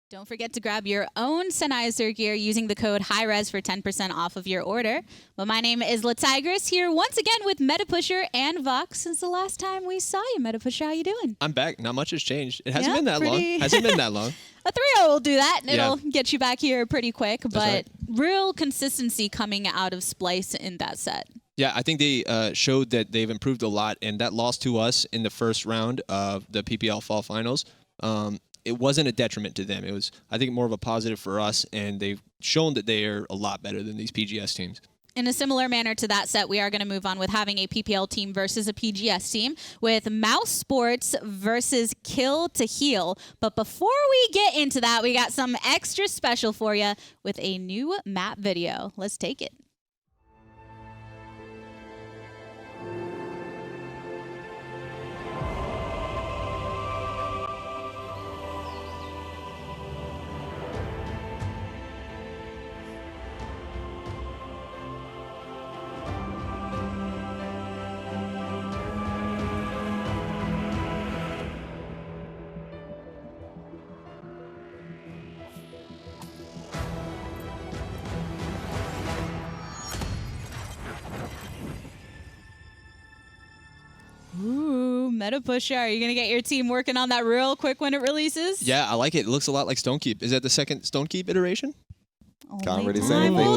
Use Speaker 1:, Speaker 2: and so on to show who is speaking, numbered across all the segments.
Speaker 1: Don't forget to grab your own Sennheiser gear using the code Hi-Rez for 10% off of your order. But my name is Tigress here once again with Metapusher and Vox. Since the last time we saw you, Metapusher, how you doing?
Speaker 2: I'm back. Not much has changed. It hasn't been that long. Hasn't been that long.
Speaker 1: A 3-0 will do that, and it'll get you back here pretty quick. But real consistency coming out of Splice in that set.
Speaker 2: Yeah, I think they showed that they've improved a lot, and that loss to us in the first round of the PPL Fall Finals, it wasn't a detriment to them. It was, I think, more of a positive for us, and they've shown that they are a lot better than these PGS teams.
Speaker 1: In a similar manner to that set, we are going to move on with having a PPL team versus a PGS team with Mousesports versus Kill to Heal. But before we get into that, we got some extra special for you with a new map video. Let's take it. Ooh, Metapusher, are you going to get your team working on that real quick when it releases?
Speaker 2: Yeah, I like it. It looks a lot like Stonekeep. Is that the second Stonekeep iteration?
Speaker 3: Can't really say anything.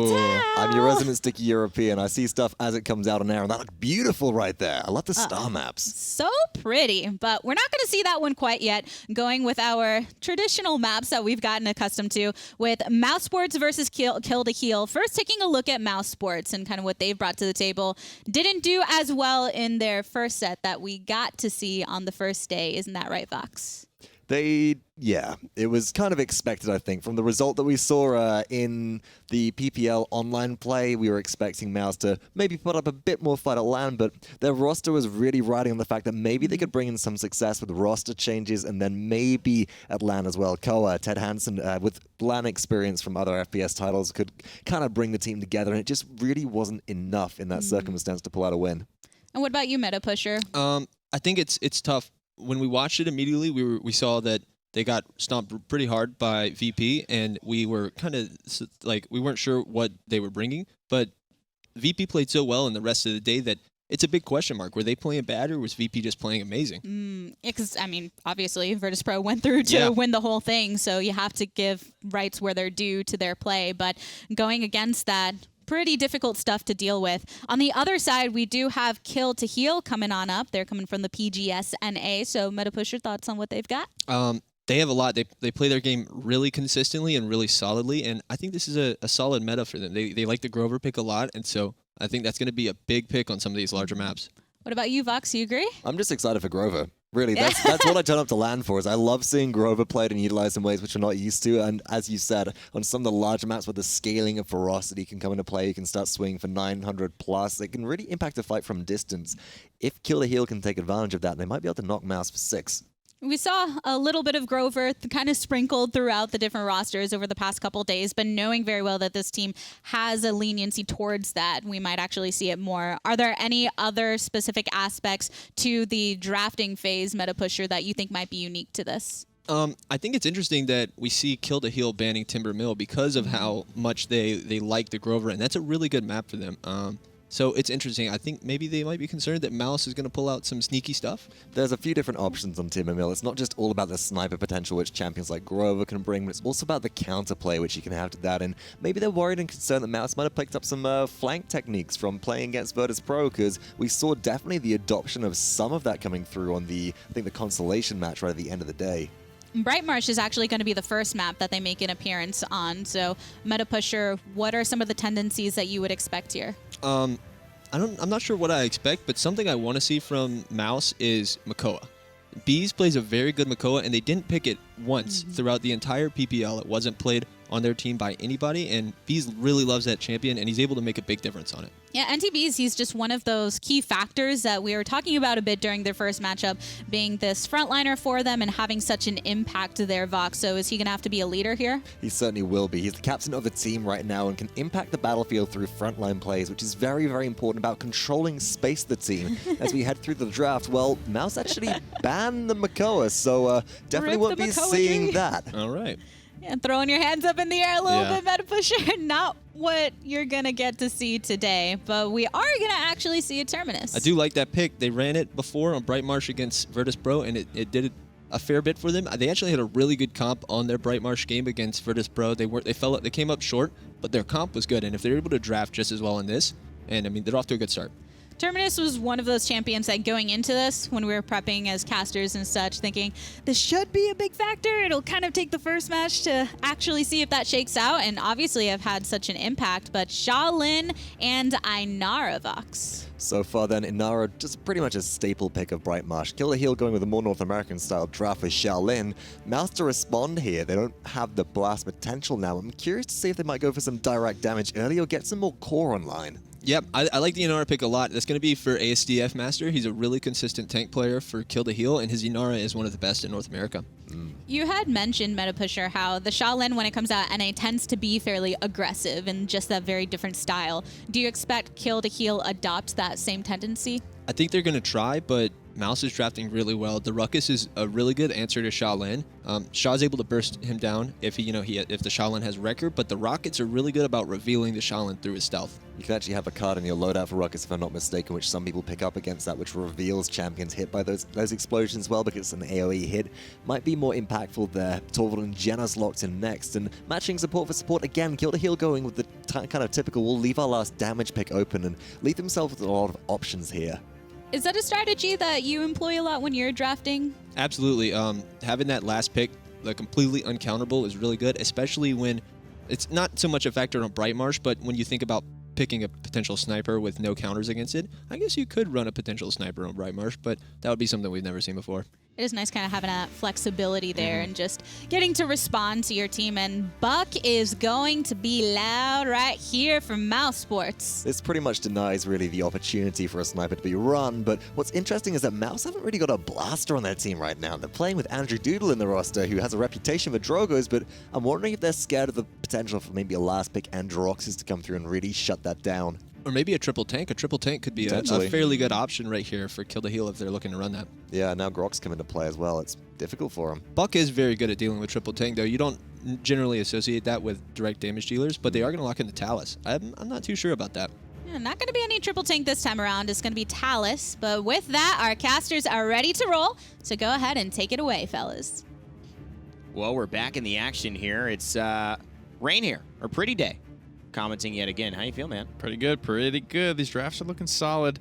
Speaker 3: I'm your resident sticky European. I see stuff as it comes out on air, and that looks beautiful right there. I love the star maps.
Speaker 1: So pretty, but we're not going to see that one quite yet. Going with our traditional maps that we've gotten accustomed to with Mousesports versus Kill to Heal. First, taking a look at Mousesports and kind of what they've brought to the table. Didn't do as well in their first set that we got to see on the first day. Isn't that right, Vox?
Speaker 3: Yeah, it was kind of expected, I think. From the result that we saw in the PPL online play, we were expecting Mouse to maybe put up a bit more fight at LAN, but their roster was really riding on the fact that maybe they could bring in some success with roster changes, and then maybe at LAN as well. Kowa, Ted Hansen, with LAN experience from other FPS titles, could kind of bring the team together, and it just really wasn't enough in that circumstance to pull out a win.
Speaker 1: And what about you, Metapusher?
Speaker 2: I think it's tough. When we watched it immediately, we saw that they got stomped pretty hard by VP, and we were kind of like, we weren't sure what they were bringing, but VP played so well in the rest of the day that it's a big question mark. Were they playing bad, or was VP just playing amazing?
Speaker 1: Because, I mean, obviously, Virtus Pro went through to win the whole thing, so you have to give rights where they're due to their play, but going against that, pretty difficult stuff to deal with. On the other side, we do have Kill to Heal coming on up. They're coming from the PGS NA. So, Metapusher, thoughts on what they've got?
Speaker 2: They have a lot. They play their game really consistently and really solidly, and I think this is a solid meta for them. They like the Grover pick a lot, and so I think that's going to be a big pick on some of these larger maps.
Speaker 1: What about you, Vox? You agree?
Speaker 3: I'm just excited for Grover. Really, that's what I turn up to LAN for. Is I love seeing Grover played and utilized in ways which we're not used to. And as you said, on some of the larger maps where the scaling of ferocity can come into play, you can start swinging for 900 plus. It can really impact a fight from distance. If Kill to Heal can take advantage of that, they might be able to knock Mouse for 6.
Speaker 1: We saw a little bit of Grover kind of sprinkled throughout the different rosters over the past couple of days, but knowing very well that this team has a leniency towards that, we might actually see it more. Are there any other specific aspects to the drafting phase, Metapusher, that you think might be unique to this?
Speaker 2: I think it's interesting that we see Kill to Heal banning Timber Mill because of how much they like the Grover, and that's a really good map for them. So it's interesting. I think maybe they might be concerned that Mouse is going to pull out some sneaky stuff.
Speaker 3: There's a few different options on Timber Mill. It's not just all about the sniper potential, which champions like Grover can bring, but it's also about the counterplay, which you can have to that. And maybe they're worried and concerned that Mouse might have picked up some flank techniques from playing against Virtus Pro, because we saw definitely the adoption of some of that coming through on the consolation match right at the end of the day.
Speaker 1: Brightmarsh is actually going to be the first map that they make an appearance on. So, Metapusher, what are some of the tendencies that you would expect here?
Speaker 2: I'm not sure what I expect, but something I want to see from Mouse is Makoa. Bees plays a very good Makoa, and they didn't pick it once throughout the entire PPL. It wasn't played on their team by anybody, and Bees really loves that champion, and he's able to make a big difference on it.
Speaker 1: Yeah, NTBees, he's just one of those key factors that we were talking about a bit during their first matchup, being this frontliner for them and having such an impact to their Vox. So is he going to have to be a leader here?
Speaker 3: He certainly will be. He's the captain of the team right now and can impact the battlefield through frontline plays, which is very, very important about controlling space the team. As we head through the draft, well, Mouse actually banned the Makoa, so definitely won't be seeing that.
Speaker 2: All right.
Speaker 1: And throwing your hands up in the air a little bit, Meta Pusher. Not what you're going to get to see today, but we are going to actually see a Terminus.
Speaker 2: I do like that pick. They ran it before on Brightmarsh against Virtus Pro, and it did a fair bit for them. They actually had a really good comp on their Brightmarsh game against Virtus Pro. They came up short, but their comp was good, and if they're able to draft just as well in this, and I mean, they're off to a good start.
Speaker 1: Terminus was one of those champions that going into this, when we were prepping as casters and such, thinking this should be a big factor. It'll kind of take the first match to actually see if that shakes out, and obviously have had such an impact. But Shaolin and Inaravox.
Speaker 3: So far then, Inara just pretty much a staple pick of Brightmarsh. Kill the Heal going with a more North American style draft with Shaolin. Mouse to respond here. They don't have the blast potential now. I'm curious to see if they might go for some direct damage early or get some more core online.
Speaker 2: Yep, I like the Inara pick a lot. That's going to be for AsdfMaster. He's a really consistent tank player for Kill the Heal, and his Inara is one of the best in North America.
Speaker 1: You had mentioned, Meta Pusher, how the Shaolin, when it comes out NA, tends to be fairly aggressive and just that very different style. Do you expect Kill the Heal adopt that same tendency?
Speaker 2: I think they're going to try, but Mouse is drafting really well. The Ruckus is a really good answer to Shaolin. Shaw's able to burst him down if the Shaolin has record, but the Rockets are really good about revealing the Shaolin through his stealth.
Speaker 3: You can actually have a card in your loadout for Ruckus, if I'm not mistaken, which some people pick up against that, which reveals champions hit by those explosions well because it's an AoE hit. Might be more impactful there. Torvald and Genos locked in next, and matching support for support again. Kill the Heal going with the kind of typical, we'll leave our last damage pick open and leave themselves with a lot of options here.
Speaker 1: Is that a strategy that you employ a lot when you're drafting?
Speaker 2: Absolutely. Having that last pick completely uncounterable is really good, especially when it's not so much a factor on Brightmarsh, but when you think about picking a potential sniper with no counters against it, I guess you could run a potential sniper on Brightmarsh, but that would be something we've never seen before.
Speaker 1: It is nice kind of having that flexibility there and just getting to respond to your team. And Buck is going to be loud right here from Mousesports.
Speaker 3: This pretty much denies really the opportunity for a sniper to be run, but what's interesting is that Mouse haven't really got a blaster on their team right now. They're playing with Andzejdudel in the roster, who has a reputation for Drogos, but I'm wondering if they're scared of the potential for maybe a last pick Androxys to come through and really shut that down.
Speaker 2: Or maybe a triple tank. A triple tank could be a fairly good option right here for Kill the Heal if they're looking to run that.
Speaker 3: Yeah, now Grok's come into play as well. It's difficult for him.
Speaker 2: Buck is very good at dealing with triple tank, though. You don't generally associate that with direct damage dealers, but they are going to lock into Talus. I'm not too sure about that.
Speaker 1: Yeah, not going to be any triple tank this time around. It's going to be Talus. But with that, our casters are ready to roll. So go ahead and take it away, fellas.
Speaker 4: Well, we're back in the action here. It's Rain here, or Pretty Day, commenting yet again. How you feel, man?
Speaker 5: Pretty good, pretty good. These drafts are looking solid.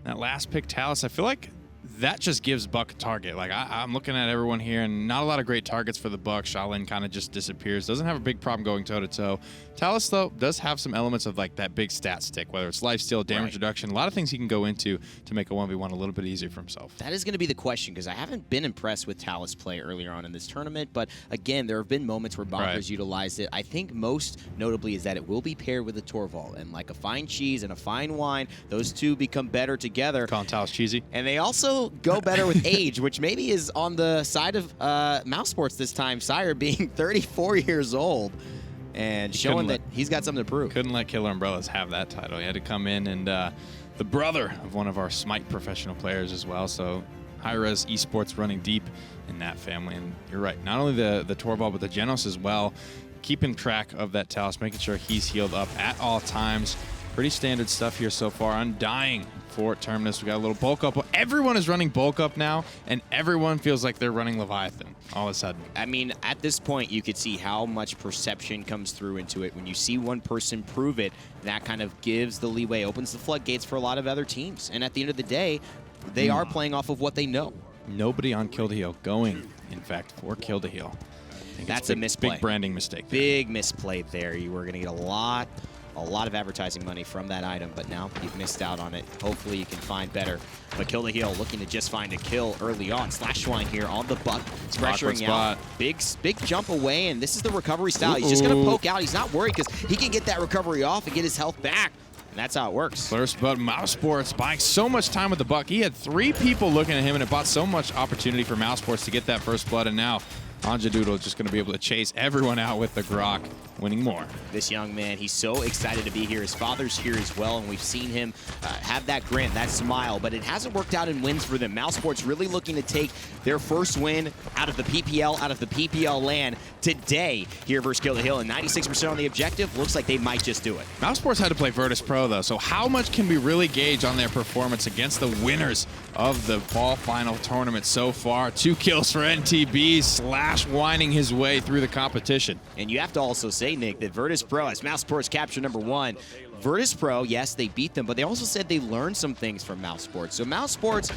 Speaker 5: That last pick, Talus, I feel like that just gives Buck a target. Like, I'm looking at everyone here, and not a lot of great targets for the Buck. Shaolin kind of just disappears. Doesn't have a big problem going toe-to-toe. Talus, though, does have some elements of, like, that big stat stick, whether it's lifesteal, damage reduction, a lot of things he can go into to make a 1v1 a little bit easier for himself.
Speaker 4: That is going to be the question, because I haven't been impressed with Talus play earlier on in this tournament, but, again, there have been moments where Bonkers utilized it. I think most notably is that it will be paired with a Torvald, and like a fine cheese and a fine wine, those two become better together.
Speaker 5: Calling Talus cheesy.
Speaker 4: And they also go better with age, which maybe is on the side of Mousesports this time. Syer being 34 years old and showing that he's got something to prove.
Speaker 5: Couldn't let Killer Umbrellas have that title. He had to come in, and the brother of one of our Smite professional players as well. So Hi-Rez Esports running deep in that family. And you're right, not only the Torvald, but the Genos as well. Keeping track of that Talus, making sure he's healed up at all times. Pretty standard stuff here so far. Undying for Terminus. We got a little bulk up. Everyone is running bulk up now, and everyone feels like they're running Leviathan all of a sudden.
Speaker 4: I mean, at this point, you could see how much perception comes through into it. When you see one person prove it, that kind of gives the leeway, opens the floodgates for a lot of other teams. And at the end of the day, they are playing off of what they know.
Speaker 5: Nobody on Kill the Heal going, in fact, for Kill the Heal.
Speaker 4: That's a misplay.
Speaker 5: Big branding mistake there.
Speaker 4: Big misplay there. You were going to get a lot of advertising money from that item, but now you've missed out on it. Hopefully you can find better. But Kill the Heal looking to just find a kill early on. Slashwhine here on the Buck. It's pressuring out. Big jump away, and this is the recovery style. He's just going to poke out. He's not worried because he can get that recovery off and get his health back. And that's how it works.
Speaker 5: First, but Mousesports buying so much time with the Buck. He had 3 people looking at him, and it bought so much opportunity for Mousesports to get that first blood, and now Andzejdudel just going to be able to chase everyone out with the Grok, winning more.
Speaker 4: This young man, he's so excited to be here. His father's here as well, and we've seen him have that grin, that smile, but it hasn't worked out in wins for them. Mousesports really looking to take their first win out of the PPL, out of the PPL land today here versus Kill the Hill, and 96% on the objective. Looks like they might just do it.
Speaker 5: Mousesports had to play Virtus Pro, though, so how much can we really gauge on their performance against the winners of the fall final tournament so far? 2 kills for NTBees, Slashwhining his way through the competition.
Speaker 4: And you have to also say, Nick, that Virtus Pro, as Mousesports capture #1, Virtus Pro, yes, they beat them, but they also said they learned some things from Mousesports. So Mousesports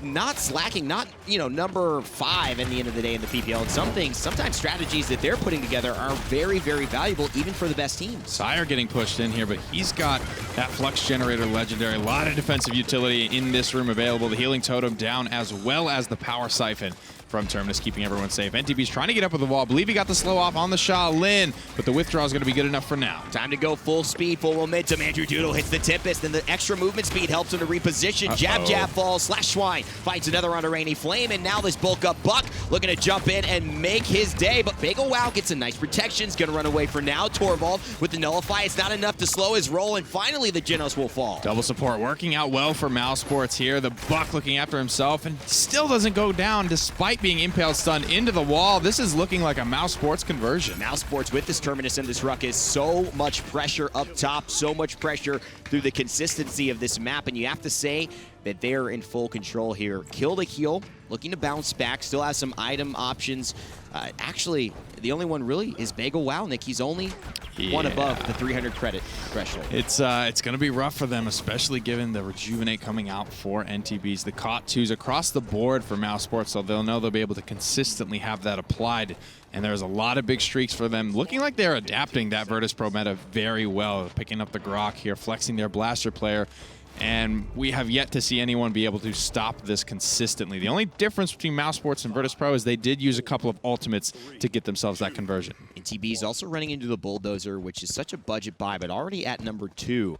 Speaker 4: not slacking, not, number 5 at the end of the day in the PPL. And some things, sometimes strategies that they're putting together are very, very valuable, even for the best teams.
Speaker 5: Syer getting pushed in here, but he's got that Flux Generator legendary. A lot of defensive utility in this room available. The Healing Totem down, as well as the Power Siphon from Terminus, keeping everyone safe. NTBees trying to get up with the wall. I believe he got the slow off on the Shaolin, but the withdraw is going to be good enough for now.
Speaker 4: Time to go full speed, full momentum. Andzejdudel hits the Tempest, and the extra movement speed helps him to reposition. JabJab falls. Slashwhine fights another onto RainyFlame, and now this bulk up Buck looking to jump in and make his day. But bagelwOw gets a nice protection. He's going to run away for now. Torvald with the Nullify. It's not enough to slow his roll, and finally the Genos will fall.
Speaker 5: Double support working out well for Mousesports here. The Buck looking after himself and still doesn't go down despite being impaled stun into the wall. This is looking like a Mousesports conversion.
Speaker 4: Mousesports with this Terminus and this Ruckus, so much pressure up top, so much pressure through the consistency of this map, and you have to say that they're in full control here. Kill the Heal, looking to bounce back, still has some item options. Actually, the only one really is bagelwOw, Nick. He's only one above the 300 credit threshold.
Speaker 5: It's going to be rough for them, especially given the Rejuvenate coming out for NTBees. The caught 2s across the board for Mousesports, so they'll know they'll be able to consistently have that applied. And there's a lot of big streaks for them. Looking like they're adapting that Virtus Pro meta very well, picking up the Grok here, flexing their blaster player. And we have yet to see anyone be able to stop this consistently. The only difference between Mousesports and Virtus Pro is they did use a couple of ultimates to get themselves that conversion.
Speaker 4: NTBees also running into the Bulldozer, which is such a budget buy, but already at #2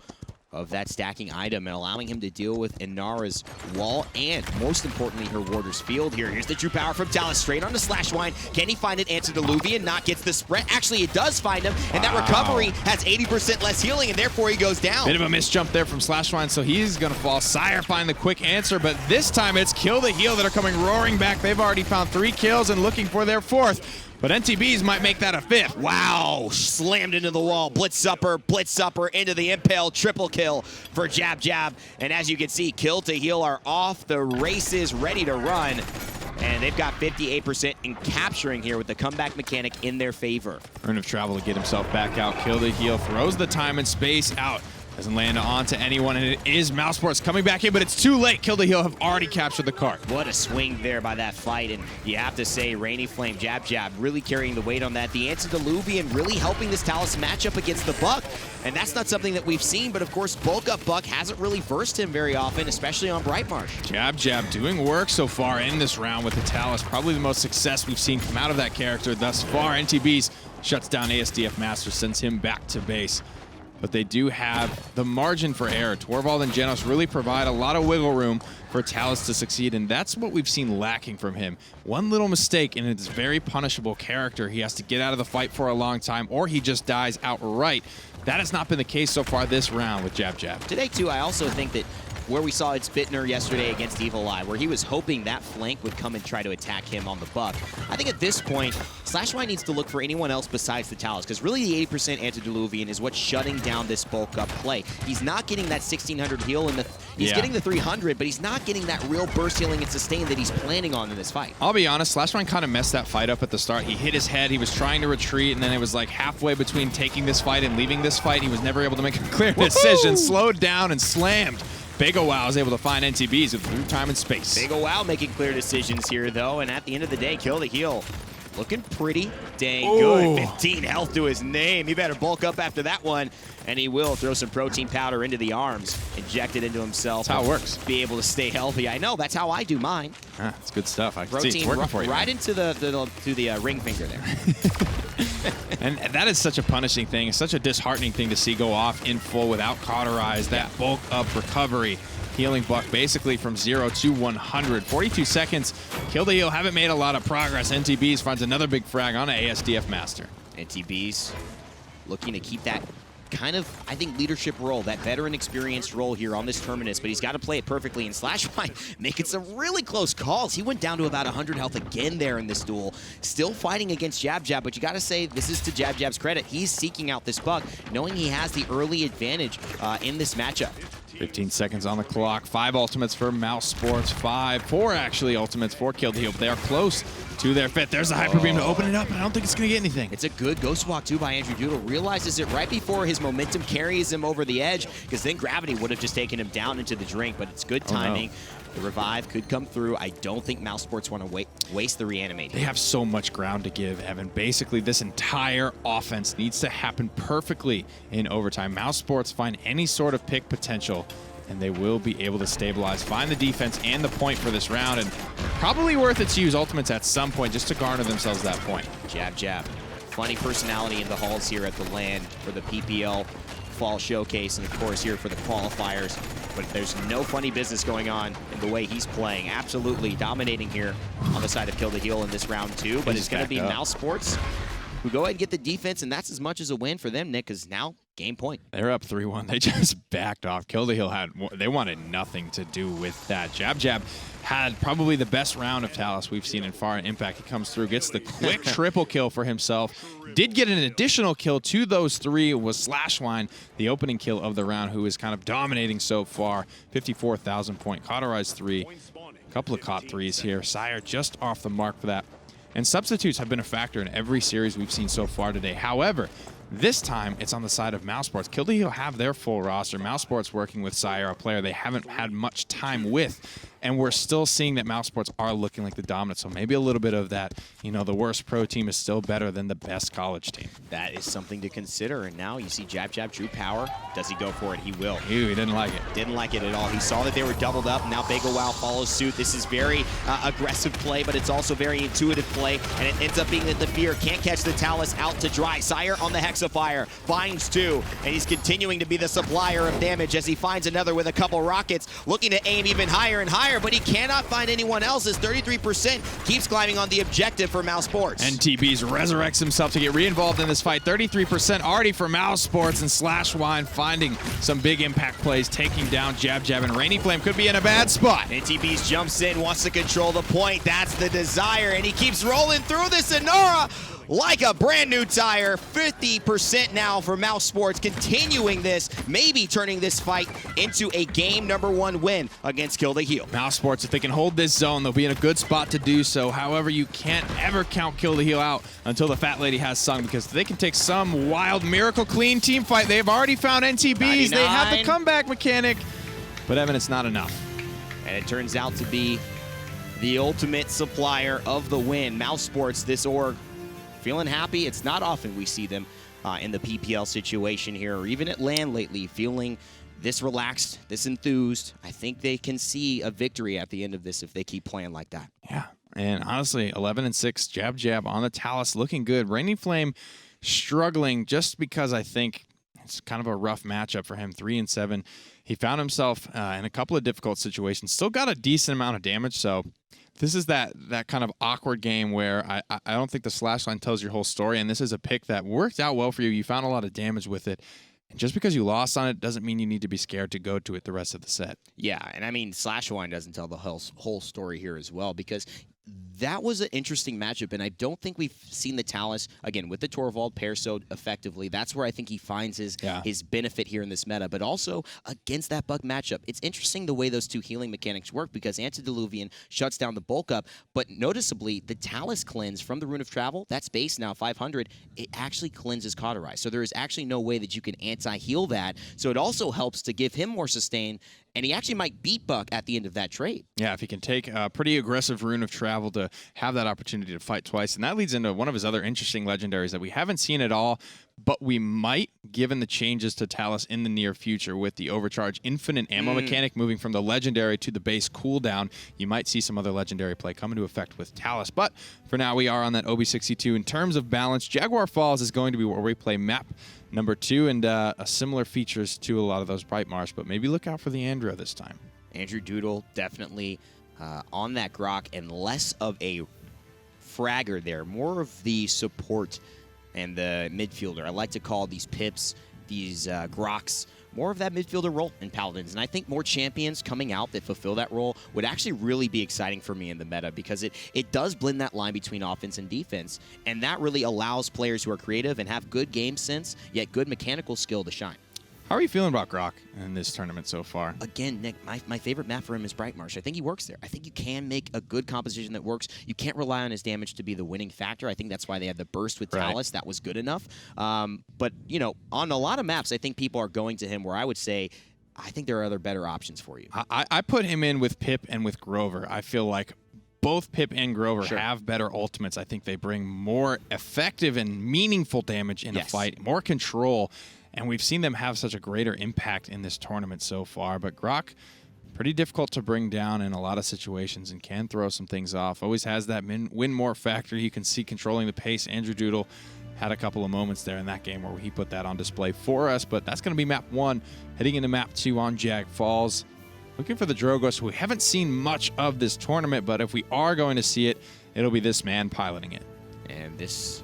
Speaker 4: of that stacking item and allowing him to deal with Inara's wall and, most importantly, her Warder's Field here. Here's the true power from Talus, straight onto Slashwhine. Can he find it? Antzejdudel not gets the spread. Actually, it does find him, and that recovery has 80% less healing, and therefore he goes down.
Speaker 5: Bit of a misjump there from Slashwhine, so he's going to fall. Syer find the quick answer, but this time it's Kill the Heal that are coming roaring back. They've already found 3 kills and looking for their 4th. But NTBees might make that a 5th.
Speaker 4: Wow, slammed into the wall. Blitz-upper into the impale. Triple kill for JabJab. And as you can see, Kill to Heal are off the races, ready to run. And they've got 58% in capturing here with the comeback mechanic in their favor.
Speaker 5: Earn of travel to get himself back out. Kill the Heal throws the time and space out. Doesn't land onto anyone, and it is Mousesports coming back in, but it's too late. Kill the Heal have already captured the cart.
Speaker 4: What a swing there by that fight, and you have to say RainyFlame, JabJab really carrying the weight on that. The Antzejdudel really helping this Talus matchup against the Buck, and that's not something that we've seen, but of course bulk up Buck hasn't really versed him very often, especially on Brightmarsh.
Speaker 5: JabJab doing work so far in this round with the Talus. Probably the most success we've seen come out of that character thus far. NTBees shuts down AsdfMaster, sends him back to base. But they do have the margin for error. Torvald and Genos really provide a lot of wiggle room for Talus to succeed, and that's what we've seen lacking from him. One little mistake, and it's a very punishable character. He has to get out of the fight for a long time, or he just dies outright. That has not been the case so far this round with JabJab.
Speaker 4: Today, too, I also think that where we saw Spitner yesterday against Evil Eye, where he was hoping that flank would come and try to attack him on the Buck. I think at this point, Slashwhine needs to look for anyone else besides the Talus, because really the 80% Antzejdudel is what's shutting down this bulk up play. He's not getting that 1600 heal, and he's getting the 300, but he's not getting that real burst healing and sustain that he's planning on in this fight.
Speaker 5: I'll be honest, Slashwhine kind of messed that fight up at the start. He hit his head, he was trying to retreat, and then it was like halfway between taking this fight and leaving this fight. He was never able to make a clear decision, slowed down and slammed. bagelwOw is able to find NTBees with through time and space.
Speaker 4: bagelwOw making clear decisions here, though, and at the end of the day, Kill the Heal looking pretty dang good. 15 health to his name. He better bulk up after that one, and he will throw some protein powder into the arms, inject it into himself.
Speaker 5: That's how it works.
Speaker 4: Be able to stay healthy. I know, that's how I do mine.
Speaker 5: It's good stuff. I can
Speaker 4: Protein
Speaker 5: see it's working for you.
Speaker 4: Right into the ring finger there.
Speaker 5: And that is such a punishing thing. It's such a disheartening thing to see go off in full without cauterize. That bulk up recovery. healing buck basically from 0 to 100. 42 seconds. Kill the Heal haven't made a lot of progress. NTBees finds another big frag on AsdfMaster.
Speaker 4: NTBees looking to keep that kind of, I think, leadership role, that veteran experienced role here on this Terminus, but he's got to play it perfectly. And Slashwhine making some really close calls. He went down to about 100 health again there in this duel. Still fighting against JabJab, but you got to say this is to JabJab's credit. He's seeking out this buck, knowing he has the early advantage in this matchup.
Speaker 5: 15 seconds on the clock. 5 ultimates for Mousesports. 4 actually ultimates for Kill the Heal. They are close to their fit. There's the Hyper Beam to open it up, and I don't think it's going to get anything.
Speaker 4: It's a good Ghost Walk, too, by Andzejdudel. Realizes it right before his momentum carries him over the edge, because then gravity would have just taken him down into the drink, but it's good timing. The revive could come through. I don't think Mousesports want to waste the reanimate.
Speaker 5: They have so much ground to give, Evan. Basically, this entire offense needs to happen perfectly in overtime. Mousesports find any sort of pick potential, and they will be able to stabilize, find the defense and the point for this round, and probably worth it to use ultimates at some point just to garner themselves that point.
Speaker 4: JabJab. Funny personality in the halls here at the LAN for the PPL Fall Showcase, and of course here for the qualifiers. But there's no funny business going on in the way he's playing. Absolutely dominating here on the side of Kill the Heal in this round 2. But it's going to be Mousesports who go ahead and get the defense, and that's as much as a win for them, Nick, because now game point.
Speaker 5: They're up 3-1. They just backed off. Kill the Heal they wanted nothing to do with that. JabJab had probably the best round of Talus we've seen in Far Impact. He comes through, gets the quick triple kill for himself. Did get an additional kill to those 3. Was Slashwhine, the opening kill of the round, who is kind of dominating so far. 54,000 point. Cauterized 3. A couple of caught 3s here. Syer just off the mark for that. And substitutes have been a factor in every series we've seen so far today. However, this time, it's on the side of Mousesports. Kill the Heal have their full roster. Mousesports working with Syer, a player they haven't had much time with. And we're still seeing that Mousesports are looking like the dominant. So maybe a little bit of that, you know, the worst pro team is still better than the best college team.
Speaker 4: That is something to consider. And now you see JabJab, true power. Does he go for it? He will.
Speaker 5: Ew, he didn't like it.
Speaker 4: Didn't like it at all. He saw that they were doubled up. Now bagelwOw follows suit. This is very aggressive play, but it's also very intuitive play. And it ends up being that the Fear can't catch the Talus out to dry. Syer on the Hexafire. Finds 2. And he's continuing to be the supplier of damage as he finds another with a couple rockets. Looking to aim even higher and higher, but he cannot find anyone else as 33% keeps climbing on the objective for Mousesports.
Speaker 5: NTBees resurrects himself to get re-involved in this fight. 33% already for Mousesports, and Slashwhine finding some big impact plays, taking down JabJab, and RainyFlame could be in a bad spot.
Speaker 4: NTBees jumps in, wants to control the point. That's the desire, and he keeps rolling through this Sonora like a brand new tire. 50% now for Mousesports, continuing this, maybe turning this fight into a game #1 win against Kill the Heal.
Speaker 5: Mousesports, if they can hold this zone, they'll be in a good spot to do so. However, you can't ever count Kill the Heal out until the Fat Lady has sung, because they can take some wild miracle clean team fight. They've already found NTBees.
Speaker 4: 99.
Speaker 5: They have the comeback mechanic, but Evan, it's not enough.
Speaker 4: And it turns out to be the ultimate supplier of the win. Mousesports, this org, feeling happy. It's not often we see them in the PPL situation here, or even at LAN lately, feeling this relaxed, this enthused. I think they can see a victory at the end of this if they keep playing like that.
Speaker 5: Yeah, and honestly, 11-6, JabJab on the Talus, looking good. RainyFlame struggling just because I think it's kind of a rough matchup for him. 3-7. He found himself in a couple of difficult situations. Still got a decent amount of damage, so this is that kind of awkward game where I don't think the Slashwhine tells your whole story, and this is a pick that worked out well for you. You found a lot of damage with it. And just because you lost on it doesn't mean you need to be scared to go to it the rest of the set.
Speaker 4: Yeah, and I mean, Slashwhine doesn't tell the whole story here as well, because that was an interesting matchup, and I don't think we've seen the Talus, again, with the Torvald pair so effectively. That's where I think he finds his benefit here in this meta, but also against that bug matchup. It's interesting the way those two healing mechanics work, because Antediluvian shuts down the bulk up, but noticeably, the Talus cleanse from the Rune of Travel, that's base now, 500, it actually cleanses Cauterized. So there is actually no way that you can anti-heal that, so it also helps to give him more sustain, and he actually might beat Buck at the end of that trade.
Speaker 5: Yeah, if he can take a pretty aggressive Rune of Travel to have that opportunity to fight twice. And that leads into one of his other interesting legendaries that we haven't seen at all, but we might, given the changes to Talus in the near future with the Overcharge infinite ammo mechanic moving from the legendary to the base cooldown. You might see some other legendary play come into effect with Talus. But for now, we are on that OB62. In terms of balance, Jaguar Falls is going to be where we play map #2, and similar features to a lot of those Brightmarsh, but maybe look out for the Andro this time.
Speaker 4: Andzejdudel definitely on that Grok and less of a fragger there, more of the support and the midfielder. I like to call these pips, these Groks, more of that midfielder role in Paladins. And I think more champions coming out that fulfill that role would actually really be exciting for me in the meta, because it does blend that line between offense and defense. And that really allows players who are creative and have good game sense, yet good mechanical skill to shine.
Speaker 5: How are you feeling about Grok in this tournament so far?
Speaker 4: Again, Nick, my favorite map for him is Brightmarsh. I think he works there. I think you can make a good composition that works. You can't rely on his damage to be the winning factor. I think that's why they had the burst with Talus. That was good enough. But, you know, on a lot of maps, I think people are going to him where I would say, I think there are other better options for you.
Speaker 5: I put him in with Pip and with Grover. I feel like both Pip and Grover have better ultimates. I think they bring more effective and meaningful damage in a fight, more control. And we've seen them have such a greater impact in this tournament so far. But Grok, pretty difficult to bring down in a lot of situations and can throw some things off. Always has that win more factor. You can see controlling the pace. Andzejdudel had a couple of moments there in that game where he put that on display for us. But that's going to be map 1. Heading into map 2 on Jaguar Falls. Looking for the Drogos, who we haven't seen much of this tournament. But if we are going to see it, it'll be this man piloting it.
Speaker 4: And this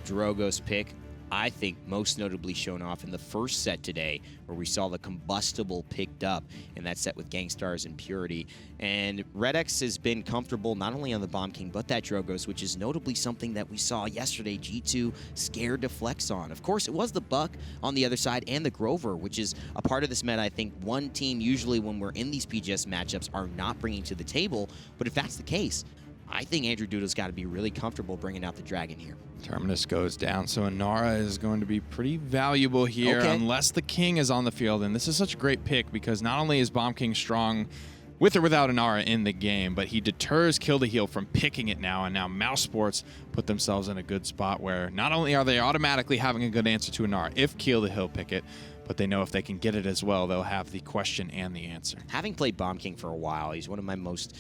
Speaker 4: Drogos pick, I think, most notably shown off in the first set today, where we saw the combustible picked up in that set with Gangstars and Purity. And RedX has been comfortable not only on the Bomb King, but that Drogos, which is notably something that we saw yesterday, G2 scared to flex on. Of course, it was the Buck on the other side and the Grover, which is a part of this meta I think one team usually when we're in these PGS matchups are not bringing to the table. But if that's the case, I think Andrezdudel's got to be really comfortable bringing out the Dragon here.
Speaker 5: Terminus goes down, so Inara is going to be pretty valuable here unless the King is on the field. And this is such a great pick because not only is Bomb King strong with or without Inara in the game, but he deters Kill the Heal from picking it now. And now Mousesports put themselves in a good spot where not only are they automatically having a good answer to Inara if Kill the Heal pick it, but they know if they can get it as well, they'll have the question and the answer.
Speaker 4: Having played Bomb King for a while, he's one of my most,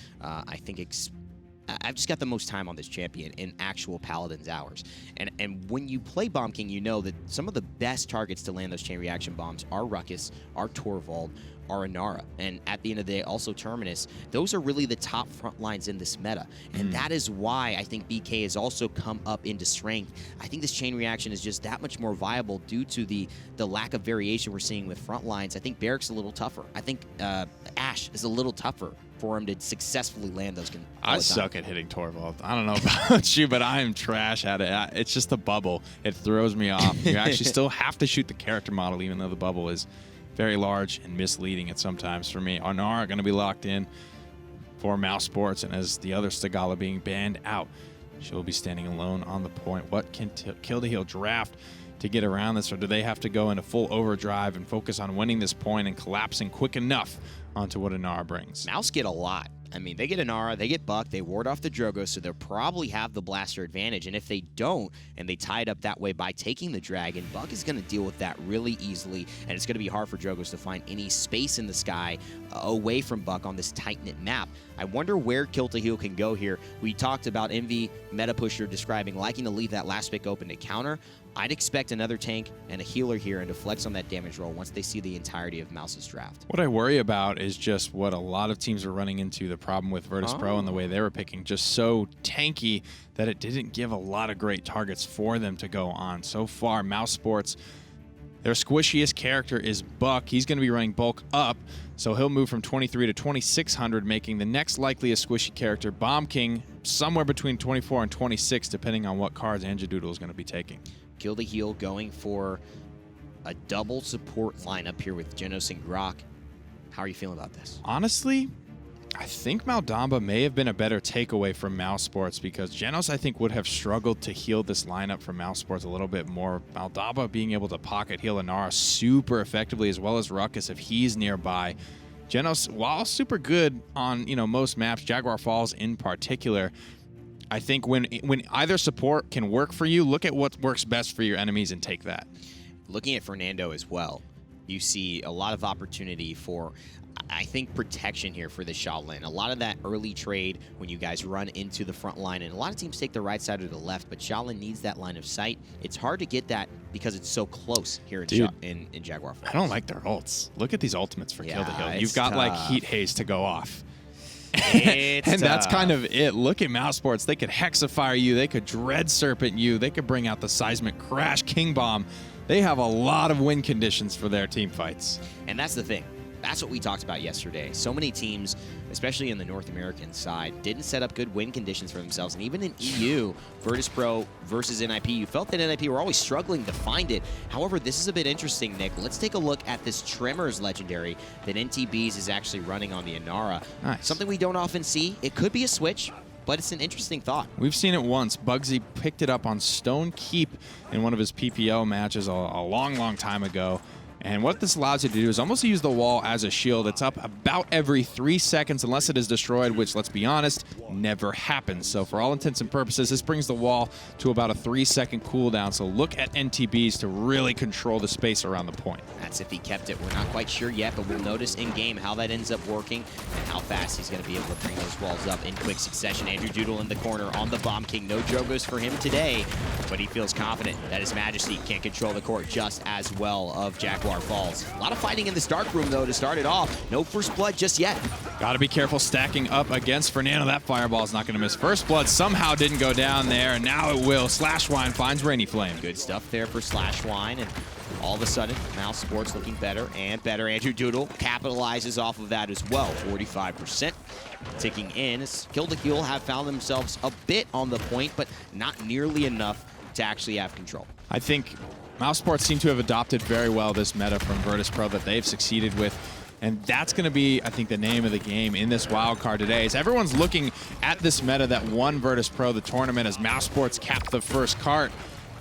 Speaker 4: I've just got the most time on this champion in actual Paladins hours. And when you play Bomb King, you know that some of the best targets to land those chain reaction bombs are Ruckus, are Torvald, are Inara. And at the end of the day, also Terminus. Those are really the top front lines in this meta. And that is why I think BK has also come up into strength. I think this chain reaction is just that much more viable due to the lack of variation we're seeing with front lines. I think Barrick's a little tougher. I think Ashe is a little tougher for him to successfully land those.
Speaker 5: I suck at hitting Torvald. I don't know about you, but I am trash at it. It's just the bubble. It throws me off. You actually still have to shoot the character model, even though the bubble is very large and misleading at sometimes for me. Inara going to be locked in for Mousesports, and as the other Stigala being banned out, she'll be standing alone on the point. What can Kill the Heal draft to get around this, or do they have to go into full overdrive and focus on winning this point and collapsing quick enough onto what Inara brings?
Speaker 4: Mouse get a lot. I mean, they get Inara, they get Buck, they ward off the Drogo, so they'll probably have the blaster advantage. And if they don't, and they tie it up that way by taking the Dragon, Buck is going to deal with that really easily, and it's going to be hard for Drogos to find any space in the sky away from Buck on this tight-knit map. I wonder where Kill to Heal can go here. We talked about Envy Meta Pusher describing liking to leave that last pick open to counter. I'd expect another tank and a healer here and to flex on that damage roll once they see the entirety of Mouse's draft.
Speaker 5: What I worry about is just what a lot of teams are running into, the problem with Virtus Pro and the way they were picking, just so tanky that it didn't give a lot of great targets for them to go on. So far, Mousesports, their squishiest character is Buck. He's going to be running bulk up, so he'll move from 23 to 2600, making the next likeliest squishy character Bomb King somewhere between 24 and 26, depending on what cards Andzejdudel is going to be taking.
Speaker 4: Kill the Heal going for a double support lineup here with Genos and Grok. How are you feeling about this?
Speaker 5: Honestly, I think Maldamba may have been a better takeaway from Mousesports because Genos, I think, would have struggled to heal this lineup from Mousesports a little bit more. Maldamba being able to pocket heal Inara super effectively, as well as Ruckus if he's nearby. Genos, while super good on most maps, Jaguar Falls in particular, I think when either support can work for you, look at what works best for your enemies and take that.
Speaker 4: Looking at Fernando as well, you see a lot of opportunity for... I think protection here for the Shaolin. A lot of that early trade when you guys run into the front line, and a lot of teams take the right side or the left, but Shaolin needs that line of sight. It's hard to get that because it's so close here in Jaguar Falls.
Speaker 5: I don't like their ults. Look at these ultimates for Kill the Hill. You've
Speaker 4: it's
Speaker 5: got like
Speaker 4: tough.
Speaker 5: heat haze to go off.
Speaker 4: It's
Speaker 5: and that's
Speaker 4: tough.
Speaker 5: kind of it. Look at Mousesports. They could Hexafire you. They could Dread Serpent you. They could bring out the Seismic Crash King Bomb. They have a lot of win conditions for their team fights.
Speaker 4: And that's the thing. That's what we talked about yesterday. So many teams, especially in the North American side, didn't set up good win conditions for themselves. And even in EU, Virtus.pro versus NIP, you felt that NIP were always struggling to find it. However, this is a bit interesting, Nick. Let's take a look at this Tremors legendary that NTBees is actually running on the Inara.
Speaker 5: Nice.
Speaker 4: Something we don't often see. It could be a switch, but it's an interesting thought.
Speaker 5: We've seen it once. Bugsy picked it up on Stone Keep in one of his PPL matches a long time ago. And what this allows you to do is almost use the wall as a shield. It's up about every 3 seconds unless it is destroyed, which, let's be honest, never happens. So for all intents and purposes, this brings the wall to about a 3-second cooldown. So look at NTBees to really control the space around the point.
Speaker 4: That's if he kept it. We're not quite sure yet, but we'll notice in-game how that ends up working and how fast he's going to be able to bring those walls up in quick succession. Andzejdudel in the corner on the Bomb King. No Drogos for him today, but he feels confident that His Majesty can control the court just as well of Jaguar Falls. A lot of fighting in this dark room, though, to start it off. No first blood just yet.
Speaker 5: Got to be careful stacking up against Fernando. That fireball is not going to miss. First blood somehow didn't go down there, and now it will. Slashwhine finds RainyFlame.
Speaker 4: Good stuff there for Slashwhine, and all of a sudden, Mousesports looking better and better. Andzejdudel capitalizes off of that as well. 45% ticking in. Kill the Heal have found themselves a bit on the point, but not nearly enough to actually have control.
Speaker 5: I think Mousesports seem to have adopted very well this meta from Virtus.pro that they've succeeded with. And that's going to be, I think, the name of the game in this wild card today. Is everyone's looking at this meta that won Virtus.pro the tournament as Mousesports capped the first cart.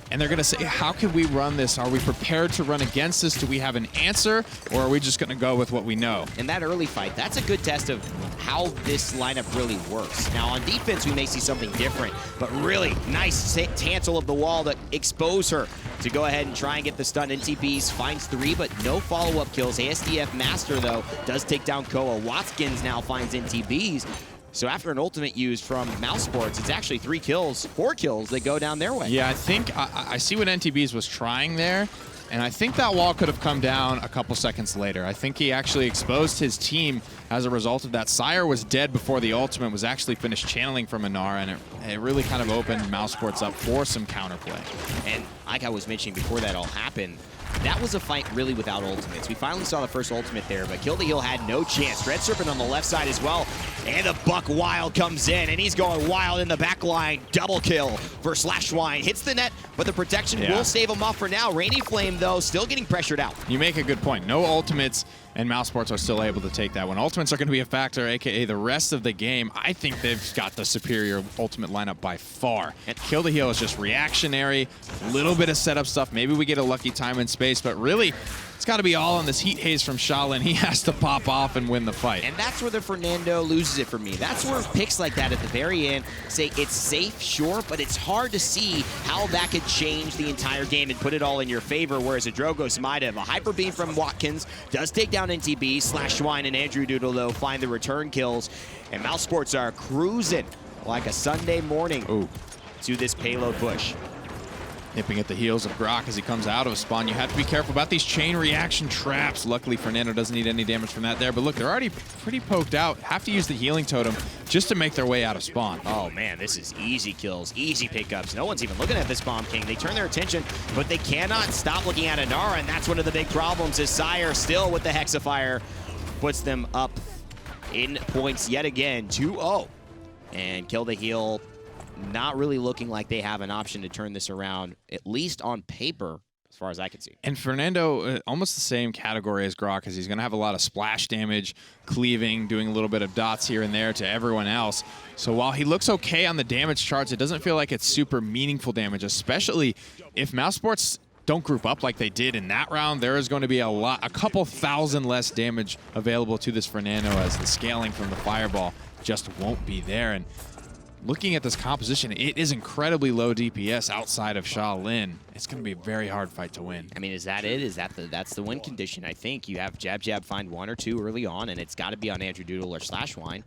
Speaker 5: And they're going to say, how can we run this? Are we prepared to run against this? Do we have an answer? Or are we just going to go with what we know?
Speaker 4: In that early fight, that's a good test of how this lineup really works. Now, on defense, we may see something different, but really nice tansel of the wall to expose her to go ahead and try and get the stun. NTBees finds 3, but no follow-up kills. AsdfMaster, though, does take down kowa. Watkns now finds NTBees. So after an ultimate used from Mousesports, it's actually 4 kills that go down their way.
Speaker 5: Yeah, I think I see what NTBees was trying there, and I think that wall could have come down a couple seconds later. I think he actually exposed his team as a result of that. Syer was dead before the ultimate was actually finished channeling from Inara, and it really kind of opened Mousesports up for some counterplay.
Speaker 4: And like I was mentioning before that all happened, that was a fight really without ultimates. We finally saw the first ultimate there, but Kill the Heal had no chance. Dread Serpent on the left side as well. And the Buck Wild comes in, and he's going wild in the back line. Double kill for Slashwhine. Hits the net, but the protection will save him off for now. RainyFlame, though, still getting pressured out.
Speaker 5: You make a good point. No ultimates, and Mousesports are still able to take that one. Ultimates are going to be a factor, a.k.a. the rest of the game. I think they've got the superior ultimate lineup by far. And Kill the Heal is just reactionary, a little bit of setup stuff. Maybe we get a lucky time and space, but really, it's got to be all on this heat haze from Shaolin. He has to pop off and win the fight.
Speaker 4: And that's where the Fernando loses it for me. That's where picks like that at the very end say it's safe, sure, but it's hard to see how that could change the entire game and put it all in your favor, whereas a Drogos might have. A Hyper Beam from Watkns does take down NTB. Slashwhine and Andzejdudel, though, find the return kills. And Mousesports are cruising like a Sunday morning to this payload push.
Speaker 5: Nipping at the heels of Grok as he comes out of a spawn. You have to be careful about these chain reaction traps. Luckily, Fernando doesn't need any damage from that there. But look, they're already pretty poked out. Have to use the healing totem just to make their way out of spawn.
Speaker 4: Oh, man, this is easy kills, easy pickups. No one's even looking at this Bomb King. They turn their attention, but they cannot stop looking at Inara, and that's one of the big problems is Syer still with the Hexafire. Puts them up in points yet again, 2-0. And Kill the Heal not really looking like they have an option to turn this around, at least on paper, as far as I can see.
Speaker 5: And Fernando, almost the same category as Grok, because he's going to have a lot of splash damage, cleaving, doing a little bit of dots here and there to everyone else. So while he looks okay on the damage charts, it doesn't feel like it's super meaningful damage, especially if Mousesports don't group up like they did in that round. There is going to be a couple thousand less damage available to this Fernando as the scaling from the fireball just won't be there. And looking at this composition, it is incredibly low DPS outside of Shaolin. It's going to be a very hard fight to win.
Speaker 4: I mean, is that it? That's the win condition? I think you have JabJab find 1 or 2 early on, and it's got to be on Andzejdudel or Slashwhine.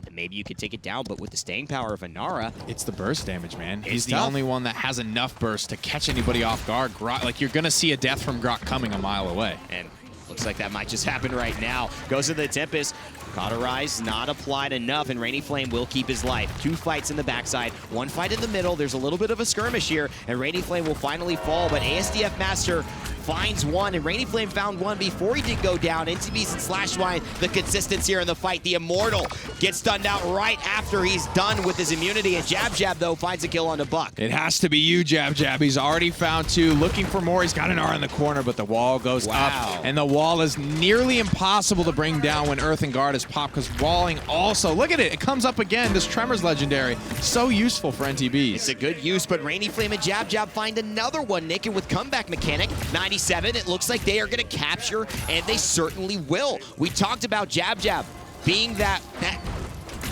Speaker 4: And maybe you could take it down, but with the staying power of Inara,
Speaker 5: it's the burst damage, man. He's the
Speaker 4: tough.
Speaker 5: only one that has enough burst to catch anybody off guard. Grok, like, you're going to see a death from Grok coming a mile away.
Speaker 4: And looks like that might just happen right now. Goes to the Tempest. Cauterize not applied enough, and RainyFlame will keep his life. 2 fights in the backside, 1 fight in the middle. There's a little bit of a skirmish here, and RainyFlame will finally fall, but AsdfMaster finds 1, and RainyFlame found 1 before he did go down. NTBees and Slashwhine, the consistency here in the fight. The Immortal gets stunned out right after he's done with his immunity, and JabJab, though, finds a kill on the Buck.
Speaker 5: It has to be you, JabJab. He's already found 2, looking for more. He's got an R in the corner, but the wall goes up, and the wall is nearly impossible to bring down when Earth and Guard is popped, because walling also, look at it, it comes up again. This Tremors legendary, so useful for NTBees.
Speaker 4: It's a good use, but RainyFlame and JabJab find another one, Naked with comeback mechanic. 97, it looks like they are going to capture, and they certainly will. We talked about JabJab being that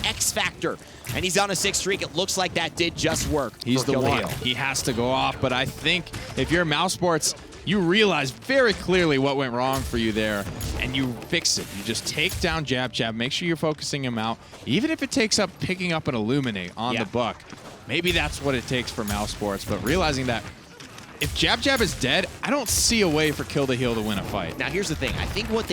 Speaker 4: X factor, and he's on a 6 streak. It looks like that did just work.
Speaker 5: He's the one. He has to go off, but I think if you're Mousesports, you realize very clearly what went wrong for you there, and you fix it. You just take down JabJab, make sure you're focusing him out, even if it takes up picking up an Illuminate on the Buck. Maybe that's what it takes for Mousesports, but realizing that if JabJab is dead, I don't see a way for Kill the Heal to win a fight.
Speaker 4: Now here's the thing. I think what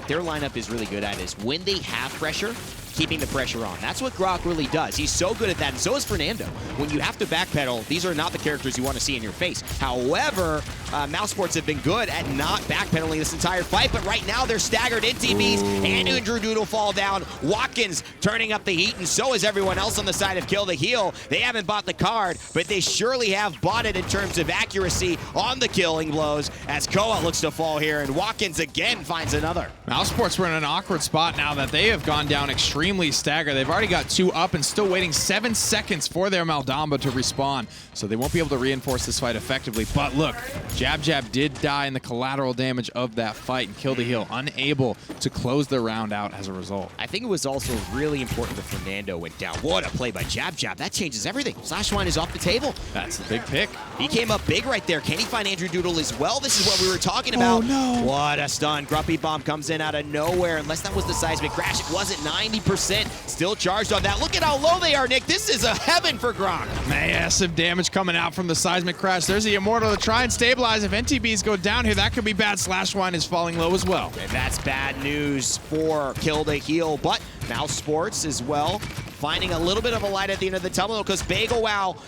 Speaker 4: their lineup is really good at is when they have pressure, keeping the pressure on. That's what Grok really does. He's so good at that, and so is Fernando. When you have to backpedal, these are not the characters you want to see in your face. However, Mousesports have been good at not backpedaling this entire fight, but right now they're staggered. NTBees and Andzejdudel fall down. Watkins turning up the heat, and so is everyone else on the side of Kill the Heal. They haven't bought the card, but they surely have bought it in terms of accuracy on the killing blows, as Kowa looks to fall here, and Watkins again finds another.
Speaker 5: Mousesports were in an awkward spot now that they have gone down extremely staggered. They've already got 2 up and still waiting 7 seconds for their Maldamba to respawn, so they won't be able to reinforce this fight effectively. But look, JabJab did die in the collateral damage of that fight, and Kill the Heal unable to close the round out as a result.
Speaker 4: I think it was also really important that Fernando went down. What a play by JabJab. That changes everything. Slashwhine is off the table.
Speaker 5: That's the big pick.
Speaker 4: He came up big right there. Can he find Andzejdudel as well? This is what we were talking about.
Speaker 5: Oh, no.
Speaker 4: What a stun. Grumpy Bomb comes in out of nowhere. Unless that was the seismic crash, it wasn't. 90%. Still charged on that. Look at how low they are, Nick. This is a heaven for Grok.
Speaker 5: Massive damage coming out from the seismic crash. There's the Immortal to try and stabilize. If NTBees go down here, that could be bad. Slashwhine is falling low as well.
Speaker 4: And that's bad news for Kill the Heal, but Mousesports as well, finding a little bit of a light at the end of the tunnel, because bagelwOw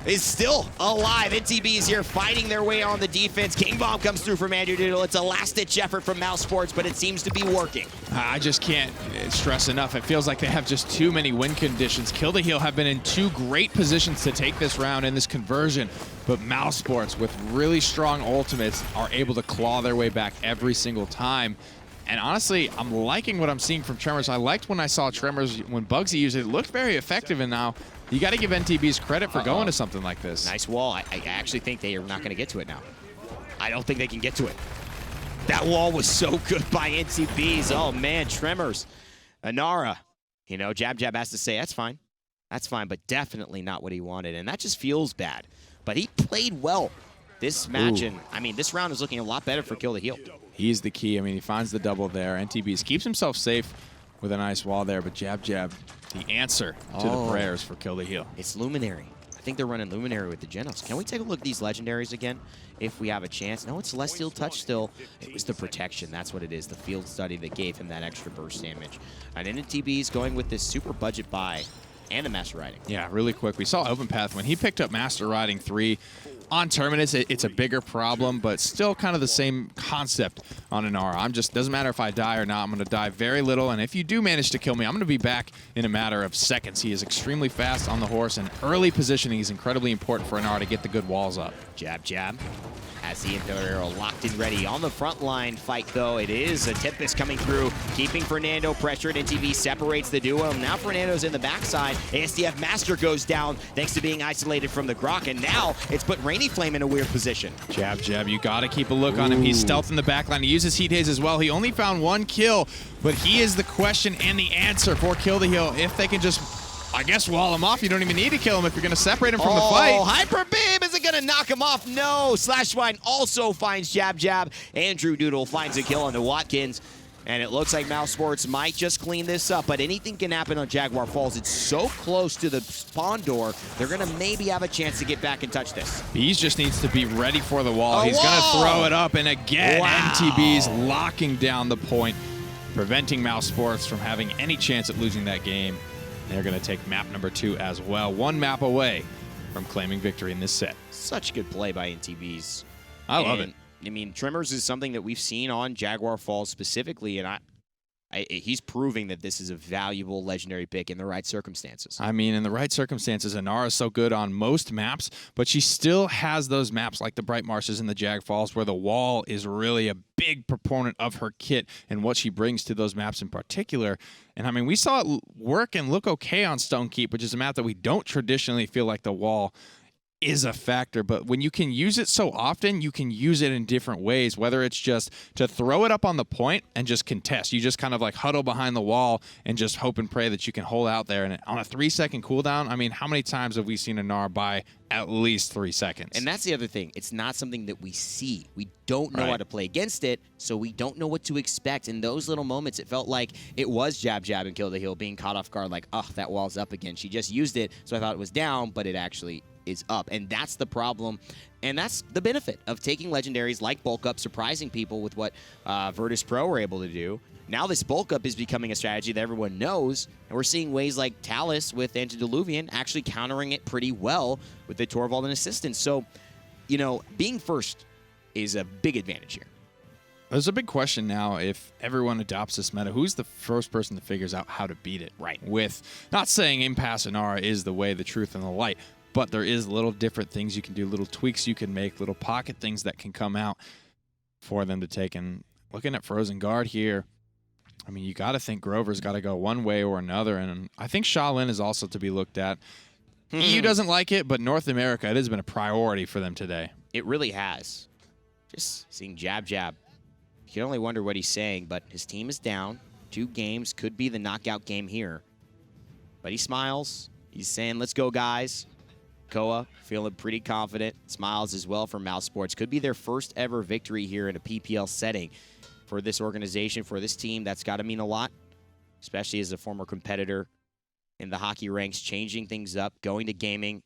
Speaker 4: is still alive. NTBees here fighting their way on the defense. King Bomb comes through from Andzejdudel. It's a last-ditch effort from Mousesports, but it seems to be working.
Speaker 5: I just can't stress enough. It feels like they have just too many win conditions. Kill the Heal have been in 2 great positions to take this round in this conversion, but Mousesports with really strong ultimates are able to claw their way back every single time. And honestly, I'm liking what I'm seeing from Tremors. I liked when I saw Tremors when Bugsy used it. It looked very effective, and now you got to give NTBees credit for going to something like this.
Speaker 4: Nice wall. I actually think they are not going to get to it now. I don't think they can get to it. That wall was so good by NTBees. Oh, man, Tremors. Inara. You know, JabJab has to say, that's fine. That's fine, but definitely not what he wanted. And that just feels bad. But he played well this match. And, I mean, this round is looking a lot better for Kill the Heal.
Speaker 5: He's the key. I mean, he finds the double there. NTBees keeps himself safe with a nice wall there, but JabJab, the answer to the prayers for Kill the Heal.
Speaker 4: It's Luminary. I think they're running Luminary with the Genos. Can we take a look at these legendaries again if we have a chance? No, it's Celestial Touch still. It was the protection. That's what it is. The field study that gave him that extra burst damage. And NTBees going with this super budget buy and the Master Riding.
Speaker 5: Yeah, really quick. We saw Open Path when he picked up Master Riding 3. On Terminus, it's a bigger problem, but still kind of the same concept on Inara. Doesn't matter if I die or not, I'm going to die very little, and if you do manage to kill me, I'm going to be back in a matter of seconds. He is extremely fast on the horse, and early positioning is incredibly important for Inara to get the good walls up.
Speaker 4: JabJab has the Imperial locked and ready. On the front line fight, though, it is a Tempest coming through, keeping Fernando pressured. NTB separates the duo. Now Fernando's in the backside. AsdfMaster goes down thanks to being isolated from the Grok, and now it's put RainyFlame in a weird position.
Speaker 5: JabJab, you got to keep a look on him. He's stealth in the backline. He uses Heat Haze as well. He only found 1 kill, but he is the question and the answer for Kill the Heal. If they can just I guess wall him off. You don't even need to kill him if you're going to separate him from the fight.
Speaker 4: Hyper Beam! Is it going to knock him off? No! Slashwhine also finds JabJab. Andzejdudel finds a kill on the Watkins. And it looks like Mousesports might just clean this up, but anything can happen on Jaguar Falls. It's so close to the spawn door, they're going to maybe have a chance to get back and touch this.
Speaker 5: Bees just needs to be ready for the wall. He's going to throw it up, and again, NTBees locking down the point, preventing Mousesports from having any chance at losing that game. They're going to take map number 2 as well. 1 map away from claiming victory in this set.
Speaker 4: Such good play by NTBees.
Speaker 5: I love it.
Speaker 4: I mean, Tremors is something that we've seen on Jaguar Falls specifically, and he's proving that this is a valuable legendary pick in the right circumstances.
Speaker 5: I mean, in the right circumstances, Inara is so good on most maps, but she still has those maps like the Brightmarshes and the Jag Falls where the wall is really a big proponent of her kit and what she brings to those maps in particular. And I mean, we saw it work and look okay on Stone Keep, which is a map that we don't traditionally feel like the wall is a factor, but when you can use it so often, you can use it in different ways, whether it's just to throw it up on the point and just contest. You just kind of like huddle behind the wall and just hope and pray that you can hold out there. And on a 3-second cooldown, I mean, how many times have we seen a Gnar by at least 3 seconds?
Speaker 4: And that's the other thing. It's not something that we see. We don't know how to play against it, so we don't know what to expect. In those little moments, it felt like it was JabJab and Kill the Heal being caught off guard, like, oh, that wall's up again. She just used it, so I thought it was down, but it actually is up. And that's the problem. And that's the benefit of taking legendaries like Bulk Up, surprising people with what Virtus Pro were able to do. Now this Bulk Up is becoming a strategy that everyone knows, and we're seeing ways like Talus with Antediluvian actually countering it pretty well with the Torvald and Assistance. So, you know, being first is a big advantage here.
Speaker 5: There's a big question now if everyone adopts this meta. Who's the first person that figures out how to beat it?
Speaker 4: Right.
Speaker 5: With not saying Impasse Inara is the way, the truth, and the light, but there is little different things you can do, little tweaks you can make, little pocket things that can come out for them to take. And looking at Frozen Guard here, I mean, you got to think Grover's got to go one way or another. And I think Shaolin is also to be looked at. EU doesn't like it, but North America, it has been a priority for them today.
Speaker 4: It really has. Just seeing JabJab. You can only wonder what he's saying, but his team is down. 2 games, could be the knockout game here. But he smiles. He's saying, let's go, guys. Kowa feeling pretty confident. Smiles as well for Mousesports. Could be their first ever victory here in a PPL setting. For this organization, for this team, that's got to mean a lot, especially as a former competitor in the hockey ranks, changing things up, going to gaming,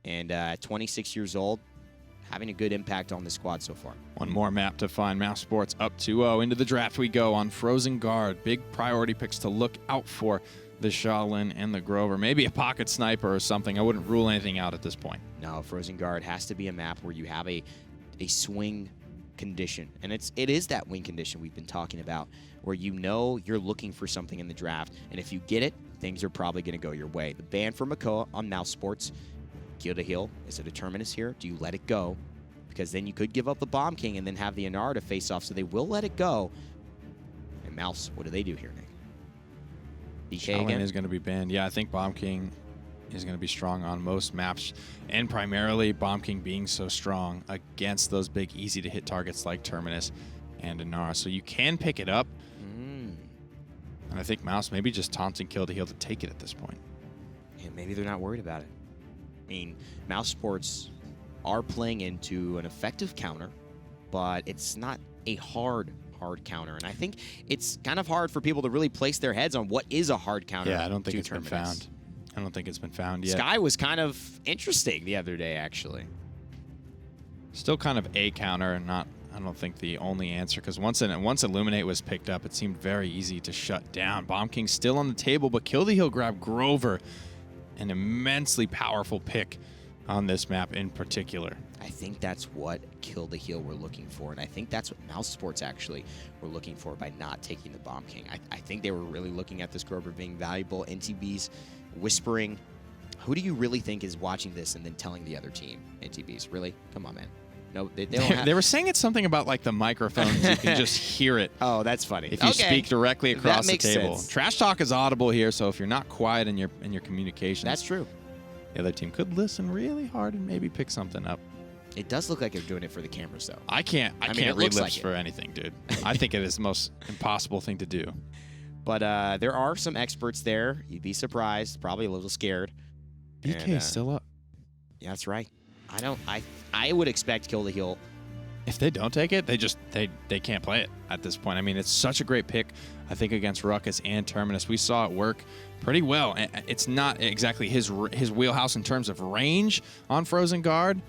Speaker 4: and at 26 years old, having a good impact on the squad so far.
Speaker 5: One more map to find. Mousesports up 2-0. Into the draft we go on Frozen Guard. Big priority picks to look out for. The Shaolin and the Grover. Maybe a pocket sniper or something. I wouldn't rule anything out at this point.
Speaker 4: No, Frozen Guard has to be a map where you have a swing condition. And it is that wing condition we've been talking about, where you know you're looking for something in the draft, and if you get it, things are probably going to go your way. The ban for Makoa on Mousesports. Kill the Heal is a determinist here. Do you let it go? Because then you could give up the Bomb King and then have the Inara to face off, so they will let it go. And Mouse, what do they do here, Nick? DK again?
Speaker 5: is going to be banned. Yeah, I think Bomb King is going to be strong on most maps, and primarily Bomb King being so strong against those big, easy-to-hit targets like Terminus and Inara. So you can pick it up, and I think Mouse maybe just taunting Kill the Heal to take it at this point.
Speaker 4: Yeah, maybe they're not worried about it. I mean, Mousesports are playing into an effective counter, but it's not a hard counter, and I think it's kind of hard for people to really place their heads on what is a hard counter.
Speaker 5: Yeah, I don't think it's been found. I don't think it's been found yet.
Speaker 4: Sky was kind of interesting the other day, actually.
Speaker 5: Still kind of a counter, and not, I don't think, the only answer, because once Illuminate was picked up, it seemed very easy to shut down. Bomb King's still on the table, but Kill the Heal grabbed Grover, an immensely powerful pick on this map in particular.
Speaker 4: I think that's what Kill the Heal we're looking for, and I think that's what Mousesports actually were looking for by not taking the Bomb King. I think they were really looking at this Grover being valuable. NTBees whispering. Who do you really think is watching this and then telling the other team? NTBees, really? Come on, man. No, they don't have...
Speaker 5: They were saying it's something about like the microphones. You can just hear it.
Speaker 4: Oh, that's funny.
Speaker 5: If you speak directly across the table.
Speaker 4: Sense.
Speaker 5: Trash talk is audible here, so if you're not quiet in your communications,
Speaker 4: that's true.
Speaker 5: The other team could listen really hard and maybe pick something up.
Speaker 4: It does look like they're doing it for the cameras, though.
Speaker 5: I can't read lips for anything, dude. I think it is the most impossible thing to do.
Speaker 4: But there are some experts there. You'd be surprised, probably a little scared.
Speaker 5: BK
Speaker 4: And,
Speaker 5: still up.
Speaker 4: Yeah, that's right. I would expect Kill the Heal.
Speaker 5: If they don't take it, they can't play it at this point. I mean, it's such a great pick, I think, against Ruckus and Terminus. We saw it work pretty well. It's not exactly his wheelhouse in terms of range on Frozen Guard,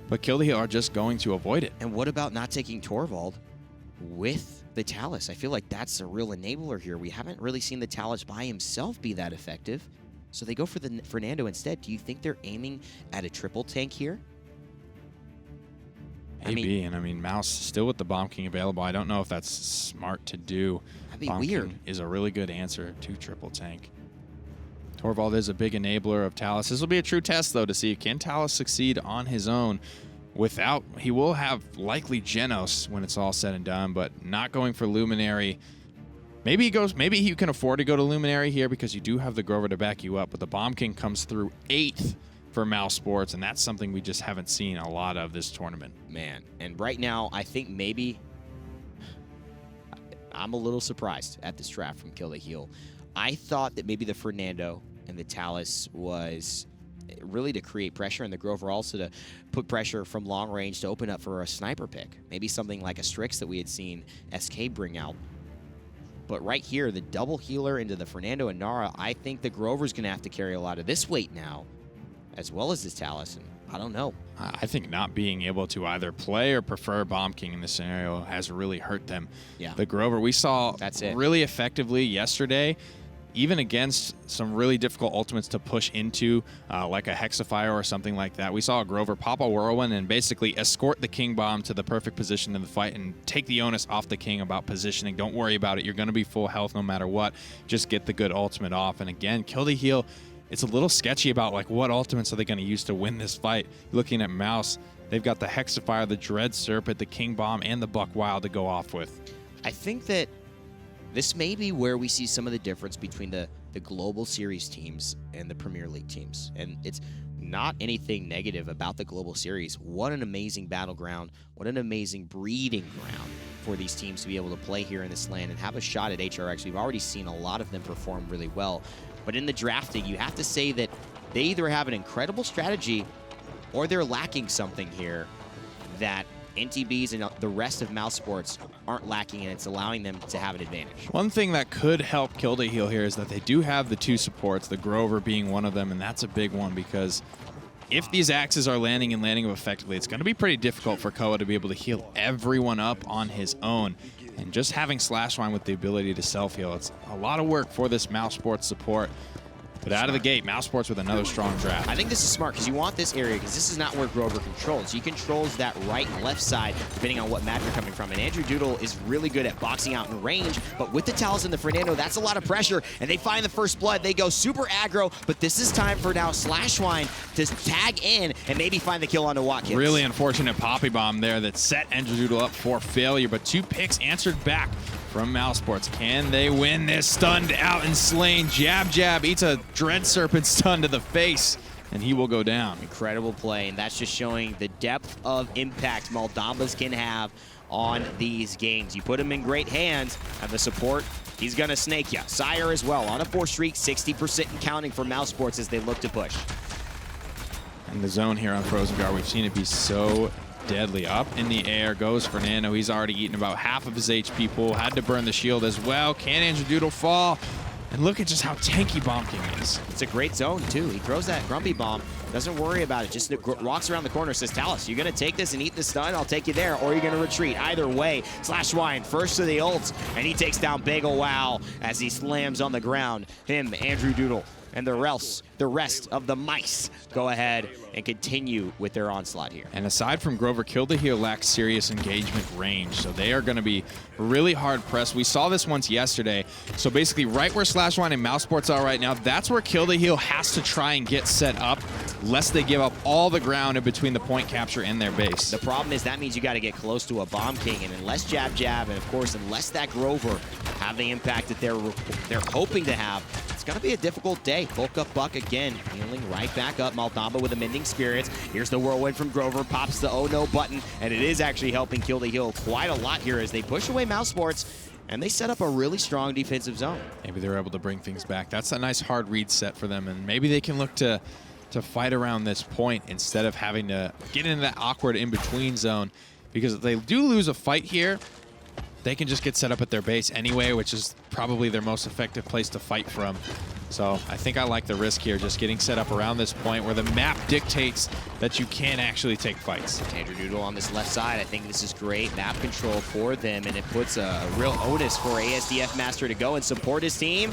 Speaker 5: but Kill the Heal are just going to avoid it.
Speaker 4: And what about not taking Torvald with the Talus? I feel like that's a real enabler here. We haven't really seen the Talus by himself be that effective. So they go for the Fernando instead. Do you think they're aiming at a triple tank here?
Speaker 5: Maybe, I mean, Mouse still with the Bomb King available. I don't know if that's smart to do.
Speaker 4: That'd be
Speaker 5: Bomb
Speaker 4: weird.
Speaker 5: King is a really good answer to triple tank. Torvald is a big enabler of Talus. This will be a true test, though, to see can Talus succeed on his own without... He will have likely Genos when it's all said and done, but not going for Luminary. Maybe he goes. Maybe he can afford to go to Luminary here because you do have the Grover to back you up, but the Bomb King comes through 8th for Mousesports, and that's something we just haven't seen a lot of this tournament.
Speaker 4: Man, and right now, I think maybe I'm a little surprised at this draft from Kill the Heal. I thought that maybe the Fernando and the Talus was really to create pressure, and the Grover also to put pressure from long range to open up for a sniper pick. Maybe something like a Strix that we had seen SK bring out. But right here, the double healer into the Fernando and Nara, I think the Grover's going to have to carry a lot of this weight now, as well as this Talus, and I don't know.
Speaker 5: I think not being able to either play or prefer Bomb King in this scenario has really hurt them.
Speaker 4: Yeah.
Speaker 5: The Grover, we saw
Speaker 4: That's it.
Speaker 5: really effectively yesterday, even against some really difficult ultimates to push into, like a Hexafire or something like that. We saw a Grover pop a Whirlwind and basically escort the King Bomb to the perfect position in the fight and take the onus off the King about positioning. Don't worry about it. You're going to be full health no matter what. Just get the good ultimate off. And again, Kill the Heal, it's a little sketchy about like what ultimates are they going to use to win this fight. Looking at Mouse, they've got the Hexafire, the Dread Serpent, the King Bomb, and the BuckWow to go off with.
Speaker 4: I think that this may be where we see some of the difference between the Global Series teams and the Premier League teams. And it's not anything negative about the Global Series. What an amazing battleground. What an amazing breeding ground for these teams to be able to play here in this land and have a shot at HRX. We've already seen a lot of them perform really well. But in the drafting, you have to say that they either have an incredible strategy or they're lacking something here that NTBees and the rest of Mousesports aren't lacking, and it's allowing them to have an advantage.
Speaker 5: One thing that could help Kill the Heal here is that they do have the 2 supports, the Grover being one of them, and that's a big one because if these axes are landing and landing effectively, it's going to be pretty difficult for Kowa to be able to heal everyone up on his own. And just having Slashwhine with the ability to self-heal, it's a lot of work for this Mousesports support. But out of the gate, Mousesports with another strong draft.
Speaker 4: I think this is smart because you want this area because this is not where Grover controls. He controls that right and left side depending on what map you're coming from. And Andzejdudel is really good at boxing out in range, but with the Talus and the Fernando, that's a lot of pressure. And they find the first blood. They go super aggro, but this is time for now Slashwhine to tag in and maybe find the kill onto Watkins.
Speaker 5: Really unfortunate Poppy Bomb there that set Andzejdudel up for failure, but 2 picks answered back from Mousesports. Can they win this? Stunned out and slain. JabJab eats a Dread Serpent stun to the face, and he will go down.
Speaker 4: Incredible play, and that's just showing the depth of impact Maldambas can have on these games. You put him in great hands, and the support, he's going to snake you. Syer as well, on a 4 streak, 60% and counting for Mousesports as they look to push.
Speaker 5: And the zone here on Frozen Guard, we've seen it be so deadly. Up in the air goes Fernando. He's already eaten about half of his HP pool. Had to burn the shield as well. Can Andzejdudel fall? And look at just how tanky Bomb King is.
Speaker 4: It's a great zone, too. He throws that Grumpy Bomb. Doesn't worry about it. Just walks around the corner, says, Talus, you're going to take this and eat the stun? I'll take you there. Or you're going to retreat. Either way, Slashwhine first to the ults, and he takes down bagelwOw as he slams on the ground. Him, Andzejdudel, and the rest of the mice go ahead and continue with their onslaught here.
Speaker 5: And aside from Grover, Kill the Heal lacks serious engagement range, so they are going to be really hard pressed. We saw this once yesterday. So basically right where Slashwhine and Mousesports are right now, that's where Kill the Heal has to try and get set up, lest they give up all the ground in between the point capture and their base.
Speaker 4: The problem is that means you got to get close to a Bomb King, and unless JabJab, and of course unless that Grover have the impact that they're hoping to have, it's going to be a difficult day. Bulk up Buck again, healing right back up. Maldamba with a Mending Spirits. Here's the Whirlwind from Grover, pops the oh no button, and it is actually helping Kill the Heal quite a lot here as they push away Mousesports. And they set up a really strong defensive zone.
Speaker 5: Maybe they're able to bring things back. That's a nice hard read set for them, and maybe they can look to fight around this point instead of having to get into that awkward in-between zone, because if they do lose a fight here, they can just get set up at their base anyway, which is probably their most effective place to fight from. So I think I like the risk here, just getting set up around this point where the map dictates that you can actually take fights.
Speaker 4: Andzejdudel on this left side, I think this is great map control for them, and it puts a real onus for AsdfMaster to go and support his team,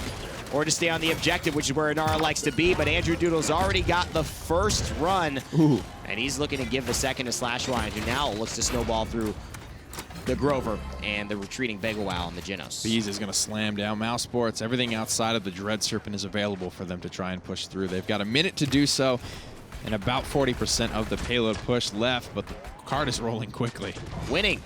Speaker 4: or to stay on the objective, which is where Inara likes to be. But Andzejdudel's already got the first run, and he's looking to give the second to Slashwhine, who now looks to snowball through the Grover and the retreating bagelwOw on the Genos.
Speaker 5: Bees is going to slam down Mousesports. Everything outside of the Dread Serpent is available for them to try and push through. They've got a minute to do so, and about 40% of the payload push left, but the card is rolling quickly.
Speaker 4: Winning.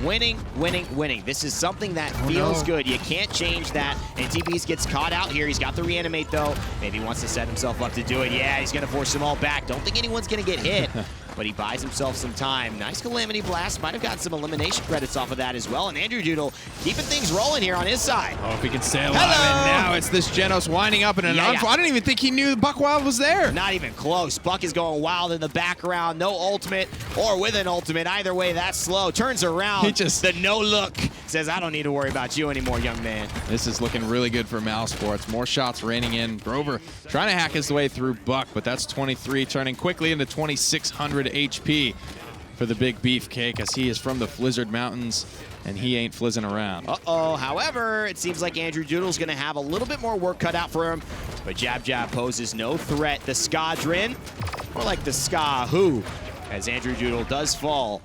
Speaker 4: Winning, winning, winning. This is something that feels good. You can't change that. NTBees gets caught out here. He's got the reanimate, though. Maybe he wants to set himself up to do it. Yeah, he's going to force them all back. Don't think anyone's going to get hit, but he buys himself some time. Nice Calamity Blast. Might have gotten some elimination credits off of that as well. And Andzejdudel keeping things rolling here on his side.
Speaker 5: Oh, if he can stay alive. And now it's this Genos winding up in an I didn't even think he knew Buck Wild was there.
Speaker 4: Not even close. Buck is going wild in the background. No ultimate or with an ultimate. Either way, that's slow. Turns around.
Speaker 5: He just
Speaker 4: the no look says, I don't need to worry about you anymore, young man.
Speaker 5: This is looking really good for Mousesports. More shots raining in. Grover trying to hack his way through Buck, but that's 23, turning quickly into 2,600 HP for the big beefcake, as he is from the Flizzard Mountains, and he ain't flizzing around.
Speaker 4: Uh-oh. However, it seems like Andzejdudel going to have a little bit more work cut out for him, but JabJab poses no threat. The Skadrin, or like the Ska Who, as Andzejdudel does fall,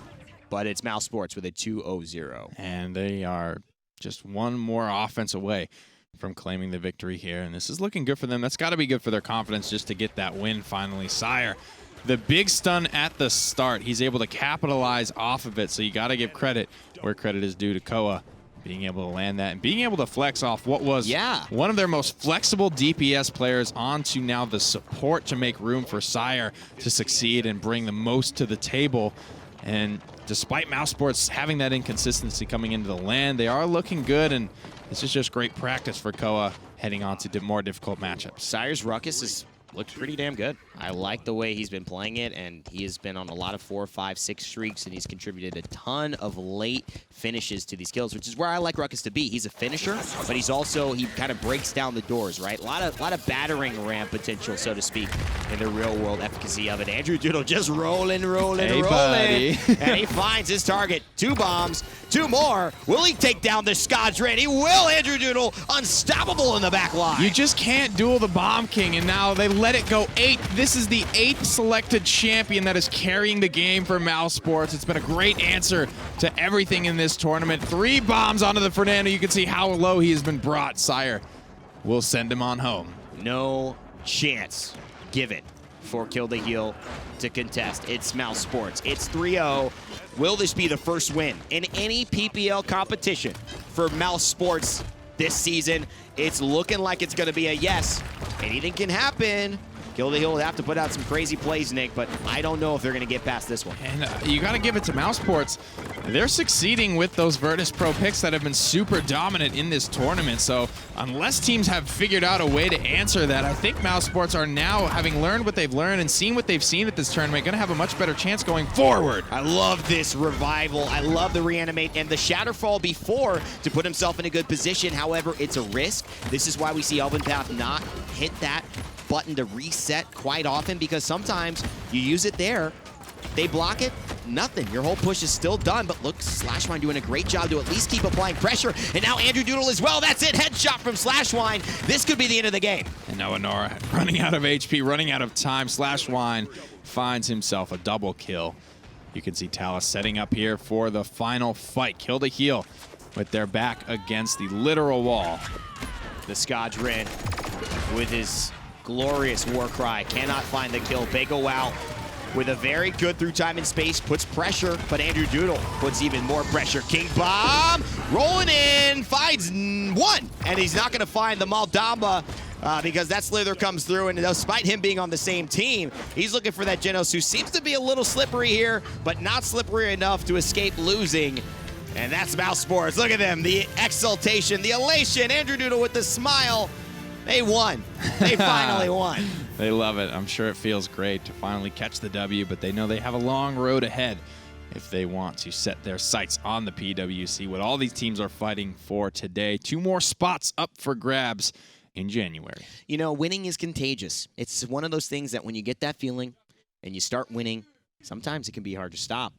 Speaker 4: but it's Mousesports with a 2-0.
Speaker 5: And they are just one more offense away from claiming the victory here, and this is looking good for them. That's got to be good for their confidence just to get that win finally. Syer, the big stun at the start, he's able to capitalize off of it, so you got to give credit where credit is due to Kowa, being able to land that and being able to flex off what was one of their most flexible DPS players onto now the support to make room for Syer to succeed and bring the most to the table. And despite Mousesports having that inconsistency coming into the land, they are looking good, and this is just great practice for Kowa heading on to more difficult matchups.
Speaker 4: Syer's Ruckus has looked pretty damn good. I like the way he's been playing it, and he has been on a lot of 4, 5, 6 streaks, and he's contributed a ton of late finishes to these kills, which is where I like Ruckus to be. He's a finisher, but he's also, he kind of breaks down the doors, right? A lot of battering ram potential, so to speak, in the real world efficacy of it. Andzejdudel just rolling,
Speaker 5: buddy.
Speaker 4: And he finds his target. 2 bombs, 2 more. Will he take down the Skadrin? He will. Andzejdudel unstoppable in the back line.
Speaker 5: You just can't duel the Bomb King, and now they let it go 8. This is the 8th selected champion that is carrying the game for Mousesports. It's been a great answer to everything in this tournament. 3 bombs onto the Fernando. You can see how low he has been brought. Syer will send him on home.
Speaker 4: No chance given for Kill the Heal to contest. It's Mousesports. It's 3-0. Will this be the first win in any PPL competition for Mousesports this season? It's looking like it's going to be a yes. Anything can happen. Kill the Heal would have to put out some crazy plays, Nick, but I don't know if they're going to get past this one.
Speaker 5: And you got to give it to Mousesports. They're succeeding with those Virtus Pro picks that have been super dominant in this tournament. So unless teams have figured out a way to answer that, I think Mousesports are now, having learned what they've learned and seen what they've seen at this tournament, going to have a much better chance going forward.
Speaker 4: I love this revival. I love the reanimate and the Shatterfall before to put himself in a good position. However, it's a risk. This is why we see Elven Path not hit that button to reset quite often, because sometimes you use it there, they block it, nothing. Your whole push is still done, but look, Slashwhine doing a great job to at least keep applying pressure, and now Andzejdudel as well. That's it, headshot from Slashwhine. This could be the end of the game.
Speaker 5: And now Inara running out of HP, running out of time. Slashwhine finds himself a double kill. You can see Talus setting up here for the final fight. Kill the Heal with their back against the literal wall.
Speaker 4: The Skadrin with his glorious war cry cannot find the kill. bagelwOw with a very good through time and space puts pressure, but Andzejdudel puts even more pressure. King Bomb rolling in, finds 1, and he's not going to find the Maldamba because that Slither comes through, and despite him being on the same team, he's looking for that Genos, who seems to be a little slippery here, but not slippery enough to escape losing And that's Mousesports. Look at them. The exultation, the elation. Andzejdudel with the smile. They won. They finally won.
Speaker 5: They love it. I'm sure it feels great to finally catch the W, but they know they have a long road ahead if they want to set their sights on the PWC, what all these teams are fighting for today. 2 more spots up for grabs in January.
Speaker 4: You know, winning is contagious. It's one of those things that when you get that feeling and you start winning, sometimes it can be hard to stop.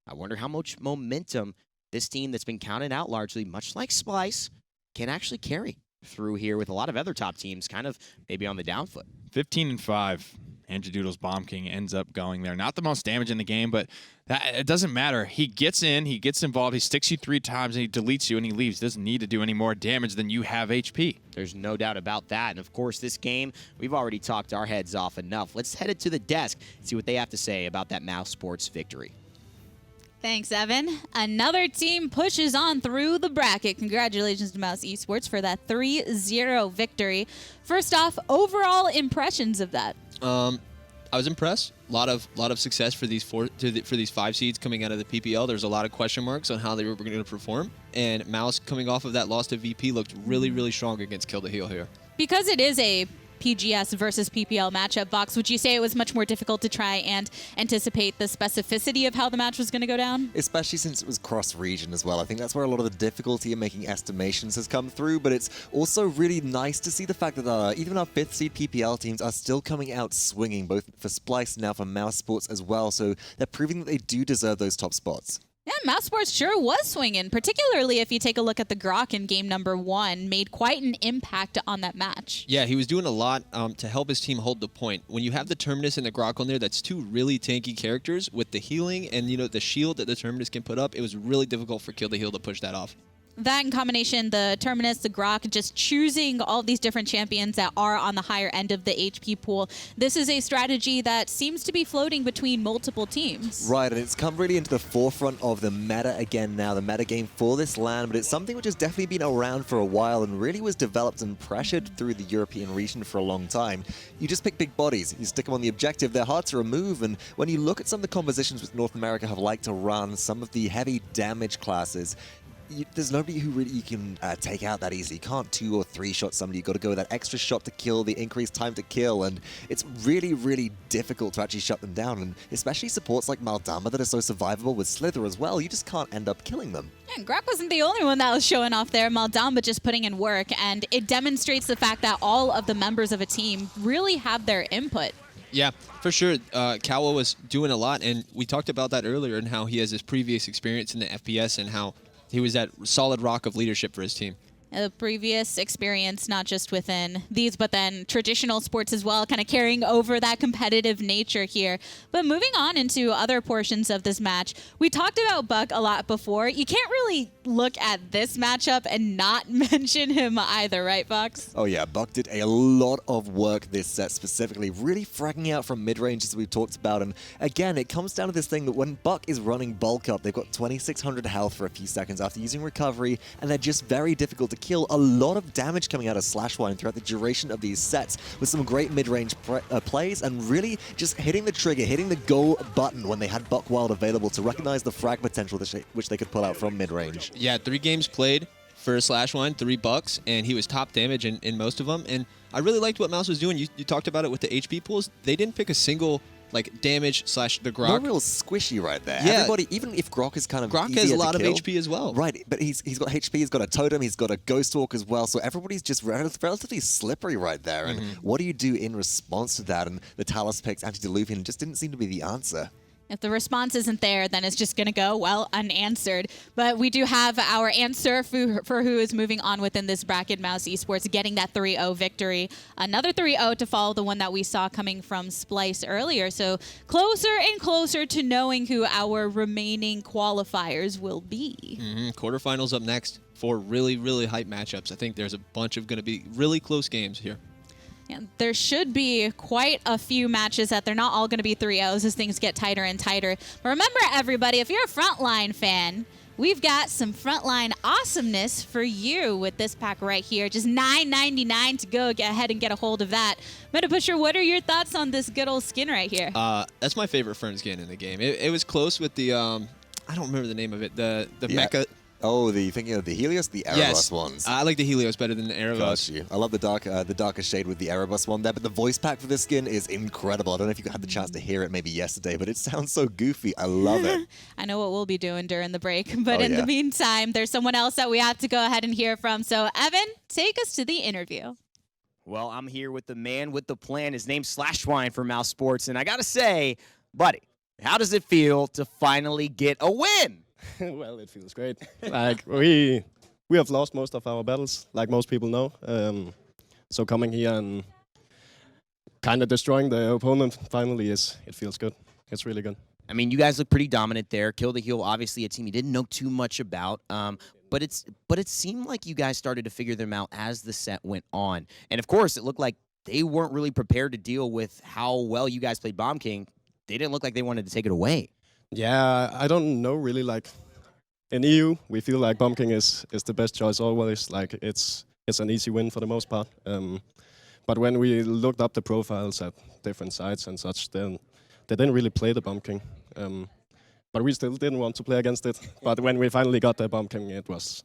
Speaker 4: I wonder how much momentum this team that's been counted out largely, much like Splice, can actually carry through here with a lot of other top teams kind of maybe on the down foot.
Speaker 5: 15-5. Andrezdudel's Bomb King ends up going there. Not the most damage in the game, but it doesn't matter. He gets in, he gets involved, he sticks you 3 times, and he deletes you, and he leaves. Doesn't need to do any more damage than you have HP.
Speaker 4: There's no doubt about that. And, of course, this game, we've already talked our heads off enough. Let's head it to the desk and see what they have to say about that Mousesports victory.
Speaker 1: Thanks, Evan. Another team pushes on through the bracket. Congratulations to Mouse Esports for that 3-0 victory. First off, overall impressions of that.
Speaker 2: I was impressed. A lot of success for these for these 5 seeds coming out of the PPL. There's a lot of question marks on how they were going to perform, and Mouse coming off of that loss to VP looked really, really strong against Kill the Heal here.
Speaker 1: Because it is a PGS versus PPL matchup, Vox, would you say it was much more difficult to try and anticipate the specificity of how the match was going to go down?
Speaker 3: Especially since it was cross-region as well. I think that's where a lot of the difficulty in making estimations has come through, but it's also really nice to see the fact that even our 5th seed PPL teams are still coming out swinging, both for Splice and now for Mousesports as well, so they're proving that they do deserve those top spots.
Speaker 1: Yeah, Mousesports sure was swinging, particularly if you take a look at the Grok in game number 1, made quite an impact on that match.
Speaker 2: Yeah, he was doing a lot to help his team hold the point. When you have the Terminus and the Grok on there, that's 2 really tanky characters with the healing and the shield that the Terminus can put up. It was really difficult for Kill the Heal to push that off.
Speaker 1: That in combination, the Terminus, the Grok, just choosing all these different champions that are on the higher end of the HP pool. This is a strategy that seems to be floating between multiple teams.
Speaker 3: Right, and it's come really into the forefront of the meta again now, the meta game for this LAN, but it's something which has definitely been around for a while and really was developed and pressured through the European region for a long time. You just pick big bodies, you stick them on the objective, they're hard to remove, and when you look at some of the compositions which North America have liked to run, some of the heavy damage classes, there's nobody who really you can take out that easy. You can't 2 or 3 shot somebody. You've got to go with that extra shot to kill, the increased time to kill, and it's really, really difficult to actually shut them down, and especially supports like Maldama that are so survivable with Slither as well. You just can't end up killing them.
Speaker 1: And Grok wasn't the only one that was showing off there. Maldamba just putting in work, and it demonstrates the fact that all of the members of a team really have their input.
Speaker 2: Yeah, for sure. Kowa was doing a lot, and we talked about that earlier and how he has his previous experience in the FPS and how he was that solid rock of leadership for his team.
Speaker 1: The previous experience, not just within these, but then traditional sports as well, kind of carrying over that competitive nature here. But moving on into other portions of this match, we talked about Buck a lot before. You can't really look at this matchup and not mention him either, right, Fox?
Speaker 3: Oh yeah, Buck did a lot of work this set specifically, really fragging out from mid-range as we've talked about. And again, it comes down to this thing that when Buck is running bulk up, they've got 2,600 health for a few seconds after using recovery, and they're just very difficult to kill. A lot of damage coming out of Slashwhine throughout the duration of these sets with some great mid-range plays and really just hitting the trigger, hitting the go button when they had Buck Wild available to recognize the frag potential which they could pull out from mid-range.
Speaker 2: Yeah, 3 games played for Slashwhine, 3 bucks, and he was top damage in most of them. And I really liked what Mouse was doing. You talked about it with the HP pools. They didn't pick a single damage / the Grok.
Speaker 3: No real squishy right there.
Speaker 2: Yeah.
Speaker 3: Everybody, even if Grok is kind of
Speaker 2: Grok
Speaker 3: easier
Speaker 2: has a
Speaker 3: to
Speaker 2: lot of
Speaker 3: kill,
Speaker 2: HP as well.
Speaker 3: Right, but he's got HP, he's got a totem, he's got a ghost walk as well, so everybody's just relatively slippery right there. And what do you do in response to that? And the Talus picks Antediluvian just didn't seem to be the answer.
Speaker 1: If the response isn't there, then it's just going to go, well, unanswered. But we do have our answer for who is moving on within this bracket, Mouse Esports, getting that 3-0 victory. Another 3-0 to follow the one that we saw coming from Splice earlier. So closer and closer to knowing who our remaining qualifiers will be.
Speaker 2: Quarterfinals up next for really, really hype matchups. I think there's a bunch of going to be really close games here.
Speaker 1: Yeah, there should be quite a few matches that they're not all going to be 3-0s as things get tighter and tighter. But remember, everybody, if you're a Frontline fan, we've got some Frontline awesomeness for you with this pack right here. Just $9.99 to go. Get ahead and get a hold of that. Metapusher, what are your thoughts on this good old skin right here?
Speaker 2: That's my favorite Fern skin in the game. It was close with the I don't remember the name of it. The
Speaker 3: Yeah.
Speaker 2: mecha.
Speaker 3: Oh, the thinking of the Helios, the Erebus
Speaker 2: Yes,
Speaker 3: ones.
Speaker 2: I like the Helios better than the Erebus.
Speaker 3: Got you. I love the darker shade with the Erebus one there, but the voice pack for this skin is incredible. I don't know if you had the chance to hear it maybe yesterday, but it sounds so goofy. I love it.
Speaker 1: I know what we'll be doing during the break, but
Speaker 3: Oh,
Speaker 1: in
Speaker 3: yeah.
Speaker 1: the meantime, there's someone else that we have to go ahead and hear from. So, Evan, take us to the interview.
Speaker 4: Well, I'm here with the man with the plan. His name's Slashwhine for Mousesports, and I gotta say, buddy, how does it feel to finally get a win?
Speaker 6: Well, it feels great. Like we have lost most of our battles, like most people know. So coming here and kind of destroying the opponent finally it feels good. It's really good.
Speaker 4: I mean, you guys look pretty dominant there. Kill the Heel, obviously a team you didn't know too much about. But it seemed like you guys started to figure them out as the set went on. And of course, it looked like they weren't really prepared to deal with how well you guys played Bomb King. They didn't look like they wanted to take it away.
Speaker 6: Yeah, I don't know really. Like in EU, we feel like Bomb King is the best choice always. Like it's an easy win for the most part. But when we looked up the profiles at different sites and such, then they didn't really play the Bomb King. But we still didn't want to play against it. But when we finally got the Bomb King, it was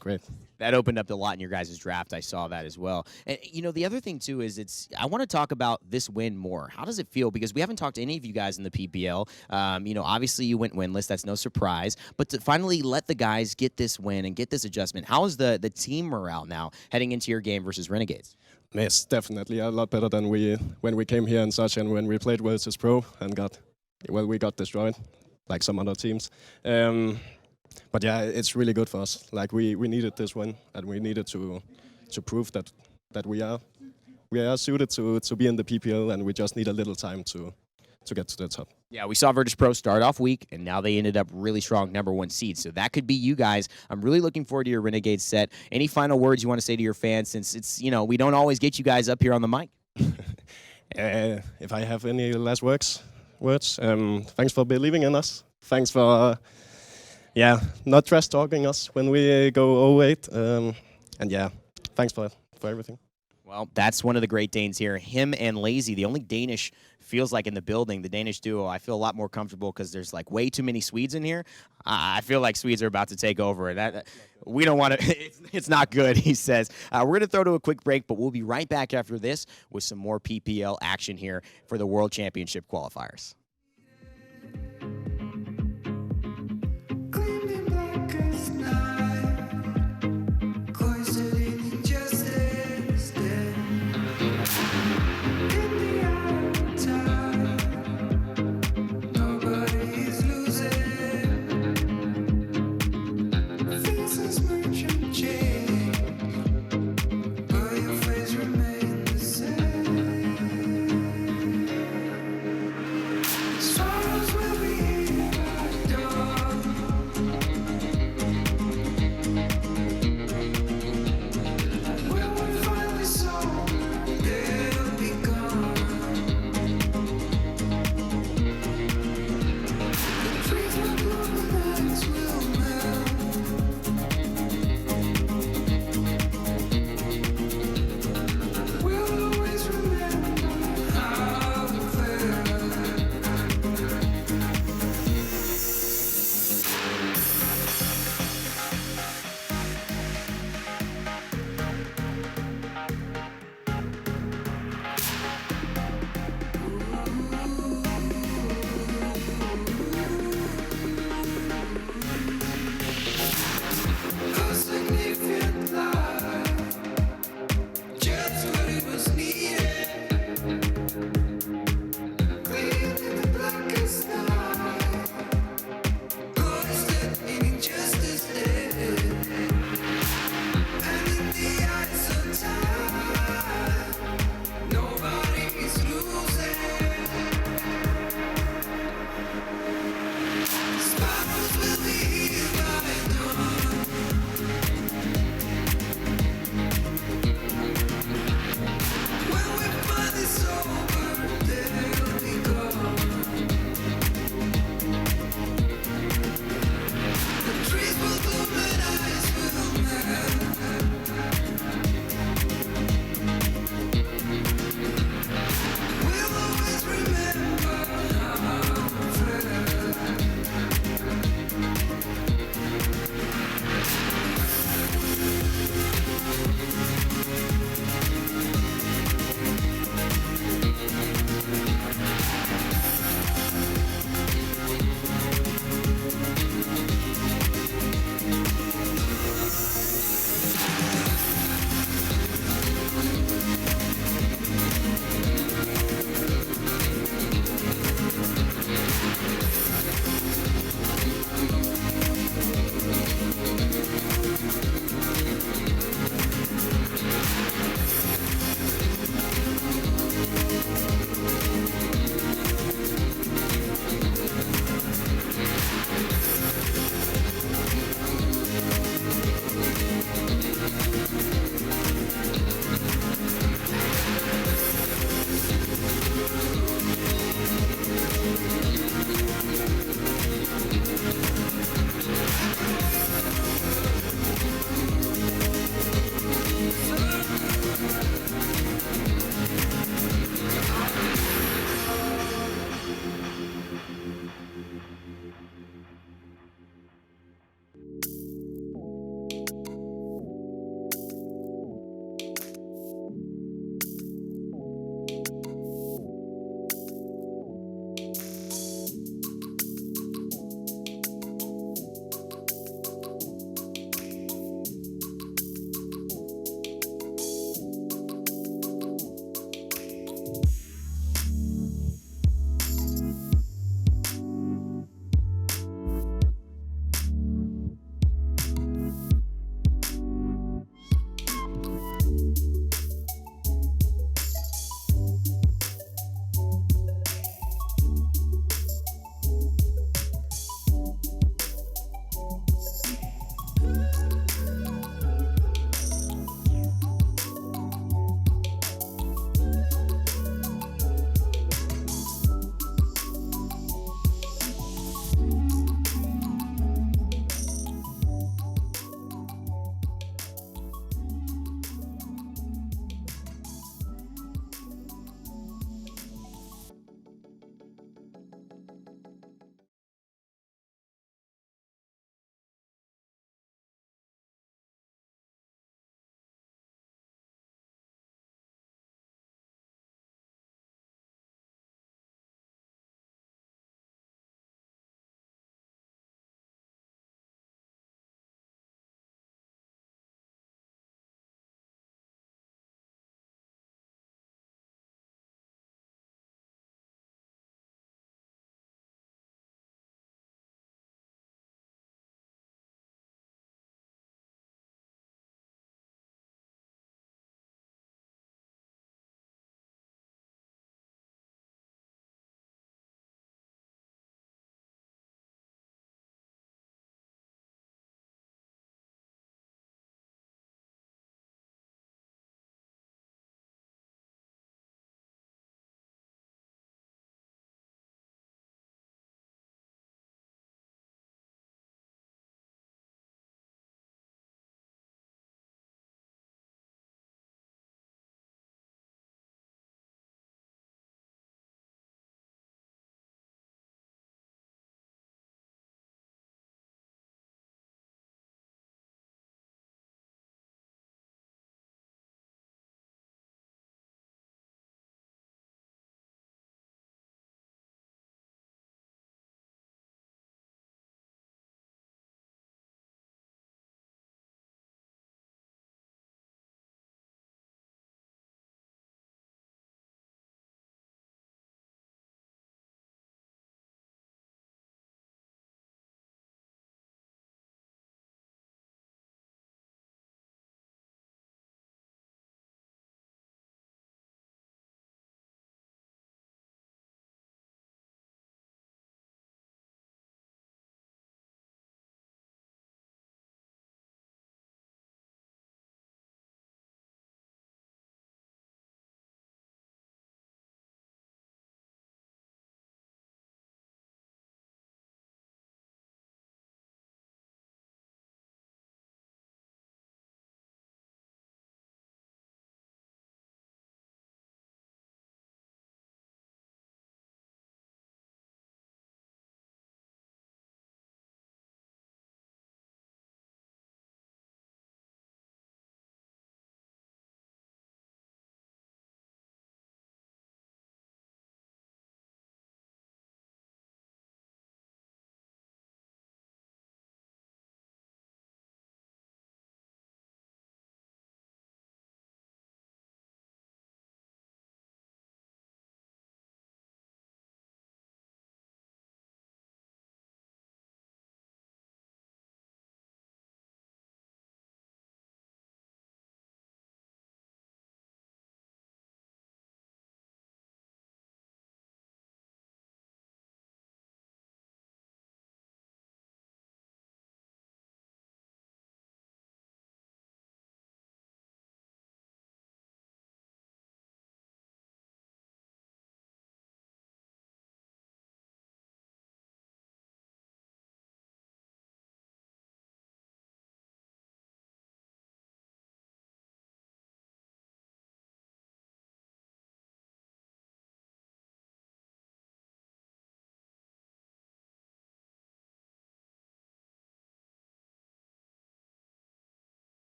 Speaker 6: great.
Speaker 4: That opened up a lot in your guys' draft. I saw that as well. And, the other thing, too, is I want to talk about this win more. How does it feel? Because we haven't talked to any of you guys in the PPL. Obviously you went winless. That's no surprise. But to finally let the guys get this win and get this adjustment, how is the team morale now heading into your game versus Renegades?
Speaker 6: It's definitely a lot better than when we came here and such, and when we played versus Pro and we got destroyed, like some other teams. But yeah, it's really good for us. Like we needed this win, and we needed to prove that we are suited to be in the PPL, and we just need a little time to get to the top.
Speaker 4: Yeah, we saw Virtus Pro start off weak, and now they ended up really strong #1 seed. So that could be you guys. I'm really looking forward to your Renegade set. Any final words you want to say to your fans, since it's we don't always get you guys up here on the mic?
Speaker 6: If I have any last words, thanks for believing in us. Thanks for not trash talking us when we go 08. And yeah, thanks for everything.
Speaker 4: Well, that's one of the Great Danes here. Him and Lazy, the only Danish feels like in the building, the Danish duo. I feel a lot more comfortable because there's like way too many Swedes in here. I feel like Swedes are about to take over, and we don't want to. It's not good, he says. We're going to throw to a quick break, but we'll be right back after this with some more PPL action here for the World Championship qualifiers.